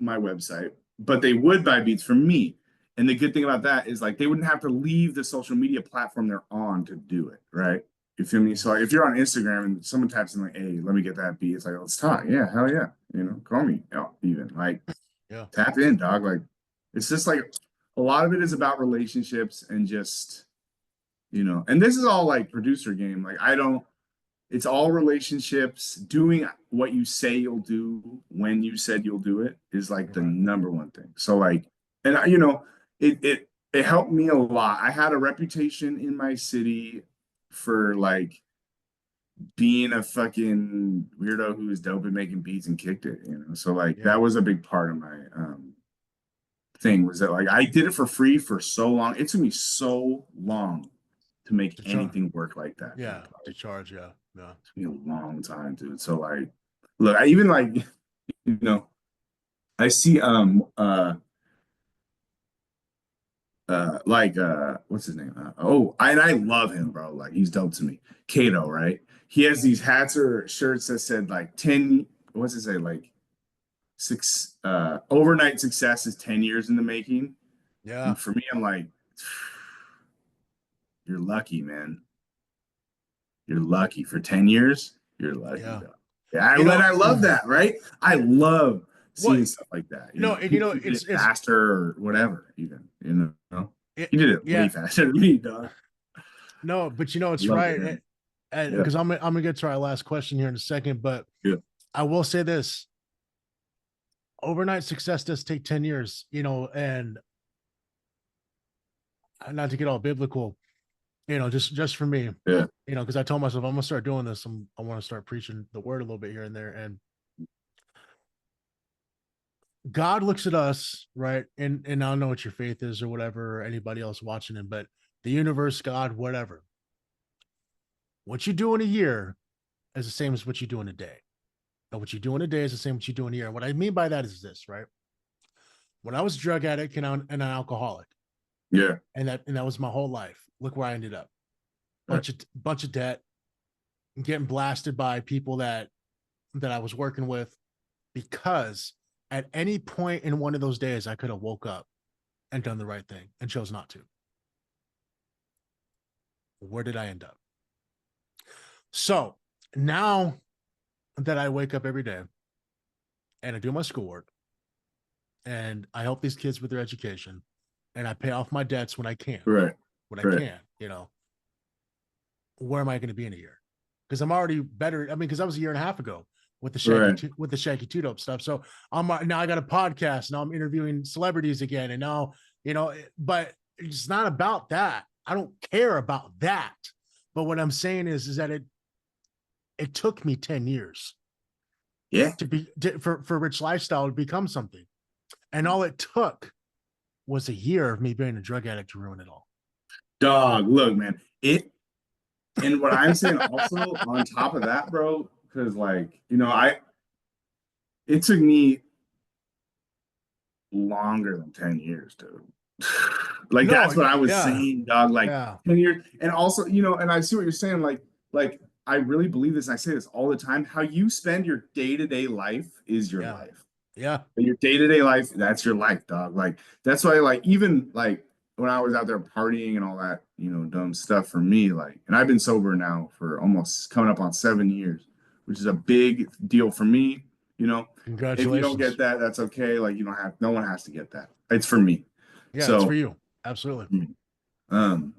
my website, but they would buy beats from me. And the good thing about that is like they wouldn't have to leave the social media platform they're on to do it, right? You feel me? So like, if you're on Instagram and someone taps in like, "Hey, let me get that beat," it's like, let's talk. Yeah, hell yeah. You know, call me. Even like Yeah. tap in, dog. Like it's just like a lot of it is about relationships and just, and this is all like producer game. Like I don't it's all relationships. Doing what you say you'll do when you said you'll do it is like the Right. number one thing. So like, and it helped me a lot. I had a reputation in my city for like being a fucking weirdo who was dope at making beats and kicked it, you know. So like Yeah. that was a big part of my thing was that like I did it for free for so long. It took me so long to make To charge. anything work like that, dude. Yeah. To charge. Yeah. Yeah. Me a long time, dude. So like, look, I even like, you know, I see like what's his name? And I love him, bro. Like he's dope to me. Kato, right? He has these hats or shirts that said like 10, what's it say? Like six overnight success is 10 years in the making. Yeah. And for me, I'm like, you're lucky, man. You're lucky for 10 years. You're lucky, Yeah. though. Yeah, You I know, love that, right? I love what? seeing stuff like that. You No, know, and people who did it it's faster or whatever, even, it. He did it way Yeah. faster than me, dog. No, but it's Love right. him. And Yeah. because I'm gonna get to our last question here in a second, but Yeah. I will say this: overnight success does take 10 years. And not to get all biblical, just for me, Yeah. because I told myself I'm gonna start doing this. I want to start preaching the word a little bit here and there, and God looks at us, right? And I don't know what your faith is or whatever, or anybody else watching it, but the universe, God, whatever. What you do in a year is the same as what you do in a day. And what you do in a day is the same what you do in a year. What I mean by that is this, right? When I was a drug addict and an alcoholic, Yeah. and that was my whole life. Look where I ended up. Right. Bunch of debt, getting blasted by people that I was working with, because at any point in one of those days I could have woke up and done the right thing and chose not to. Where did I end up? So now that I wake up every day and I do my schoolwork and I help these kids with their education and I pay off my debts when I can, Right. when I Right. can, where am I going to be in a year? because I'm already better. I mean, because that was a year and a half ago with the Right. with the Shanky Two Dope stuff. So I'm now I got a podcast. Now I'm interviewing celebrities again, and now but it's not about that. I don't care about that. But what I'm saying is that it took me 10 years Yeah. for Rich Lifestyle to become something, and all it took was a year of me being a drug addict to ruin it all. Dog, look, man. And what I'm saying also on top of that, bro, because like, it took me longer than 10 years, dude. Like No, that's what I was yeah, saying, dog. Like yeah, 10 years. And also, and I see what you're saying, like I really believe this, and I say this all the time. How you spend your day-to-day life is your yeah, life. yeah, Your day-to-day life, that's your life, dog. Like that's why, like, even like when I was out there partying and all that, dumb stuff for me, like, and I've been sober now for almost coming up on 7 years, which is a big deal for me. You know, if you don't get congratulations. that, that's okay. Like, you don't have, no one has to get that. It's for me. Yeah, it's for So, you. Absolutely. um,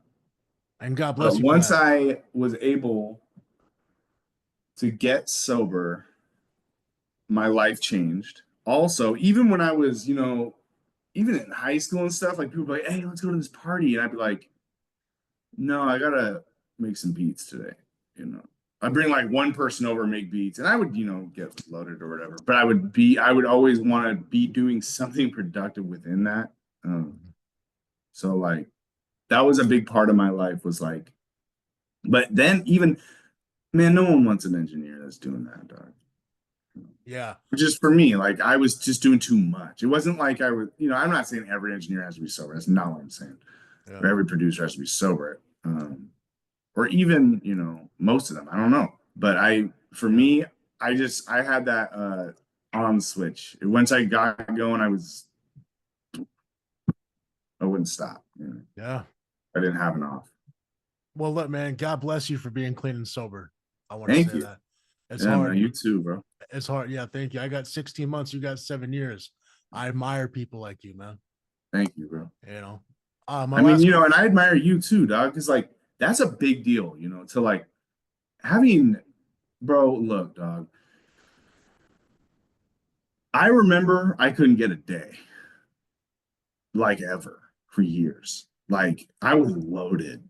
And God but bless you for once that. I was able to get sober, my life changed. Also, even when I was, even in high school and stuff, like people be like, "Hey, let's go to this party," and I'd be like, "No, I gotta make some beats today." You know, I'd bring like one person over and make beats, and I would, get loaded or whatever. But I would always want to be doing something productive within that. So like that was a big part of my life was like, but then even man, no one wants an engineer that's doing that, dog. Yeah, Which is for me, like I was just doing too much. It wasn't like I was, I'm not saying every engineer has to be sober. That's not what I'm saying. yeah, Or every producer has to be sober. Or even, most of them. I don't know. But for yeah, me, I had that on switch. Once I got going, I wouldn't stop. yeah. I didn't have an off. Well, look, man, God bless you for being clean and sober. I want to Thank say you. that. It's Yeah, man, hard. you too, bro. It's hard. Yeah, thank you. I got 16 months. You got 7 years. I admire people like you, man. Thank you, bro. You know, my I mean, last, and I admire you too, dog, because like that's a big deal, to like having, bro, look, dog. I remember I couldn't get a day, like ever, for years. Like I was loaded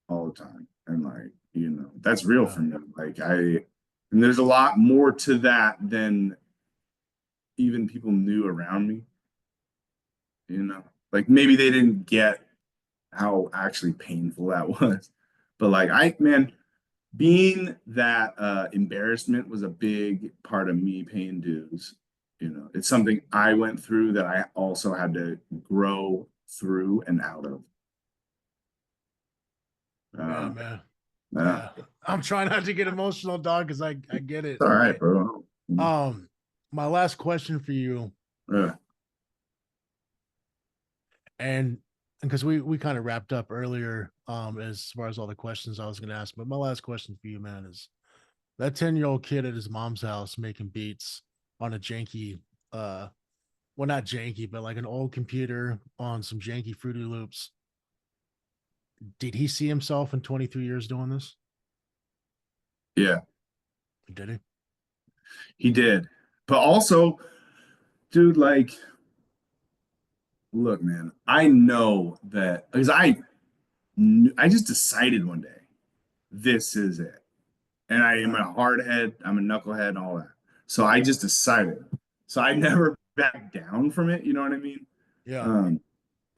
all the time. And like, that's real yeah, for me. And there's a lot more to that than even people knew around me, like maybe they didn't get how actually painful that was. But like, man, being that embarrassment was a big part of me paying dues. It's something I went through that I also had to grow through and out of. yeah, Uh, man. yeah, Yeah, I'm trying not to get emotional, dog, because I get it. it's all right, Right. bro. Um, my last question for you, Yeah, and because we kind of wrapped up earlier, as far as all the questions I was going to ask, but my last question for you, man, is that 10-year-old kid at his mom's house making beats on a janky, well, not janky, but like an old computer on some janky Fruity Loops. Did he see himself in 23 years doing this? yeah, Did he? he did. But also, dude, like, look, man, I know that because I just decided one day this is it. And I am Yeah, a hard head, I'm a knucklehead, and all that. So I just decided. So I never backed down from it, you know what I mean? yeah, Um,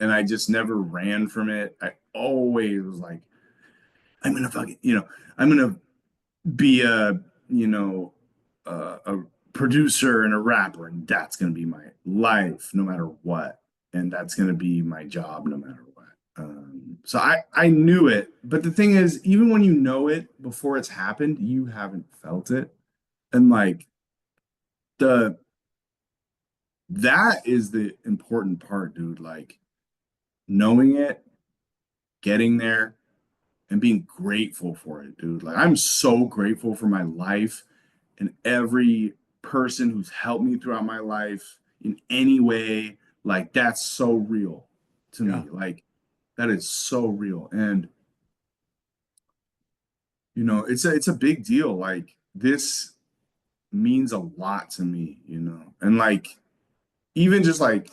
and I just never ran from it. I always was like, I'm gonna fucking, I'm gonna be a producer and a rapper, and that's gonna be my life no matter what, and that's gonna be my job no matter what. So I knew it, but the thing is, even when you know it before it's happened, you haven't felt it, and like the that is the important part, dude. Like knowing it, getting there, and being grateful for it, dude. Like I'm so grateful for my life and every person who's helped me throughout my life in any way. Like that's so real to yeah, me. Like that is so real. And it's a big deal. Like this means a lot to me, and like even just like,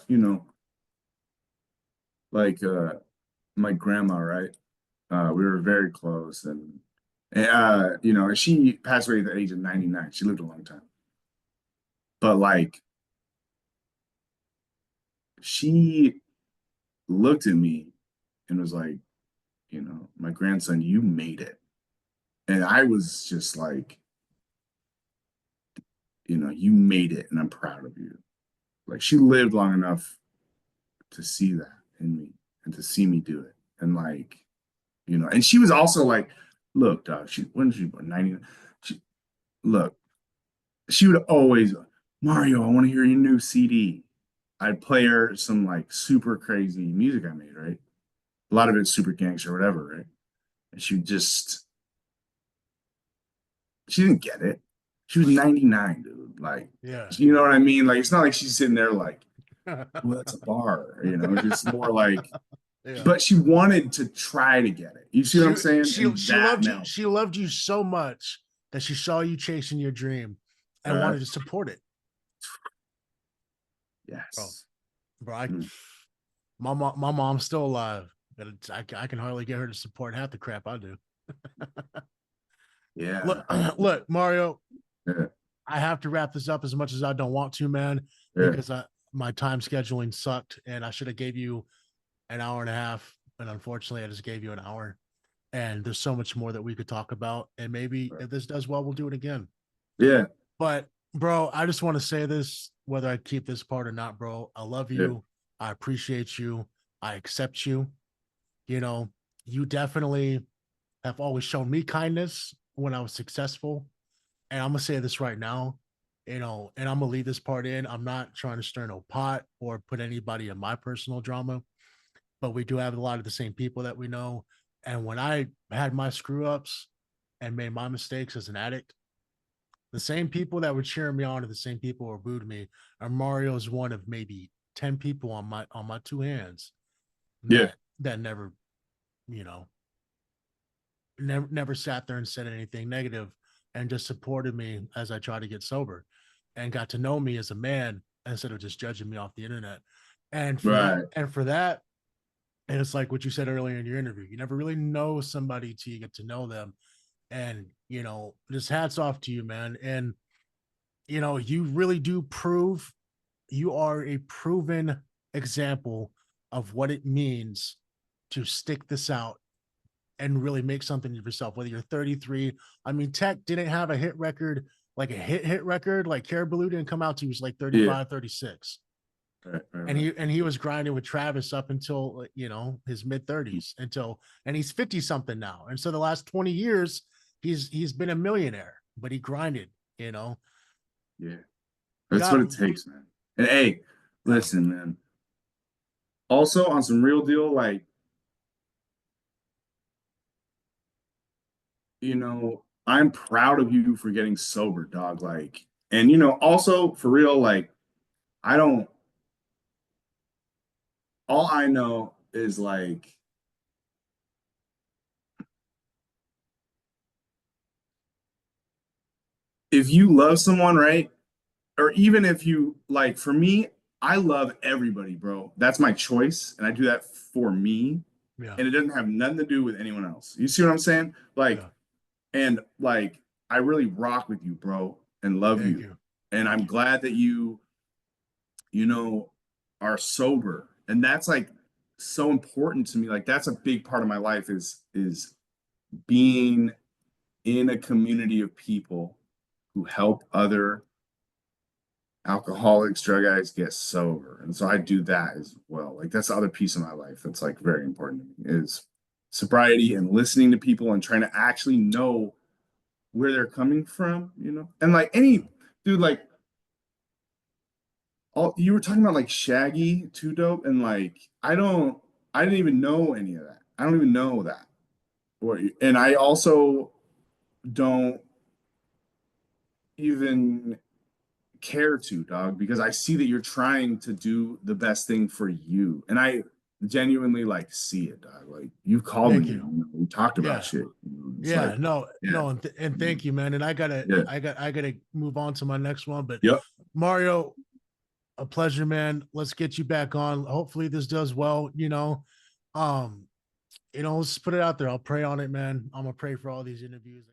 like my grandma, right? We were very close, and she passed away at the age of 99. She lived a long time. But like she looked at me and was like, my grandson, you made it. And I was just like, you made it and I'm proud of you. Like she lived long enough to see that in me and to see me do it. And like, and she was also like, look, dog, when did she born? 90. She, look, she would always, Mario, I want to hear your new CD. I'd play her some like super crazy music I made, right? A lot of it's super gangster or whatever, right? And she didn't get it. She was 99, dude. Like, Yeah. you know what I mean? Like, it's not like she's sitting there like, well, that's a bar, It's just more like, Yeah. but she wanted to try to get it. You see what I'm saying? And She that loved you. now, She loved you so much that she saw you chasing your dream and uh, wanted to support it. Bro, yes. bro, Mm, my mom's still alive, but I can hardly get her to support half the crap I do. yeah. Look, Mario, Yeah. I have to wrap this up as much as I don't want to, man, Yeah. because my time scheduling sucked and I should have gave you an hour and a half, and unfortunately, I just gave you an hour. And there's so much more that we could talk about, and maybe if this does well, we'll do it again. Yeah. But bro, I just want to say this, whether I keep this part or not, bro. I love Yeah. you. I appreciate you. I accept you. You know, you definitely have always shown me kindness when I was successful. And I'm gonna say this right now, and I'm gonna leave this part in. I'm not trying to stir no pot or put anybody in my personal drama, but we do have a lot of the same people that we know. And when I had my screw ups and made my mistakes as an addict, the same people that were cheering me on are the same people who booed me. And Mario's one of maybe 10 people on my two hands Yeah. that never, you know, never sat there and said anything negative and just supported me as I tried to get sober and got to know me as a man instead of just judging me off the internet. And for that, Right. and it's like what you said earlier in your interview, you never really know somebody till you get to know them. And, just hats off to you, man. And, you really do prove you are a proven example of what it means to stick this out and really make something of yourself. Whether you're 33, I mean, Tech didn't have a hit record, like a hit record, like Caribou didn't come out till he was like Yeah. 35, 36. Right. Right. And Right. he was grinding with Travis up until his mid 30s and he's 50 something now. And so the last 20 years he's been a millionaire, but he grinded, you know. Yeah. That's what God, it takes, man. And hey, yeah, listen, man. Also, on some real deal, like, I'm proud of you for getting sober, dog. Like, and also for real, like, I don't, all I know is like, if you love someone, right? Or even if you like, for me, I love everybody, bro. That's my choice. And I do that for me. yeah, And it doesn't have nothing to do with anyone else. You see what I'm saying? Like, yeah. and like, I really rock with you, bro, and love Thank you. you. And Thank I'm you. glad that are sober. And that's like so important to me. Like, that's a big part of my life is being in a community of people who help other alcoholics, drug addicts get sober. And so I do that as well. Like that's the other piece of my life that's like very important to me is sobriety and listening to people and trying to actually know where they're coming from. And like any dude, like all you were talking about like Shaggy, Too Dope, and like I didn't even know any of that. I don't even know that. And I also don't even care to, dog, because I see that you're trying to do the best thing for you. And genuinely like see it, dog. Like you called Thank me, you. we talked about Yeah. shit. It's Yeah, like, no, yeah, no, and thank you, man. And I yeah, gotta move on to my next one. But yep. Mario, a pleasure, man. Let's get you back on. Hopefully this does well, um, let's put it out there. I'll pray on it, man. I'm gonna pray for all these interviews.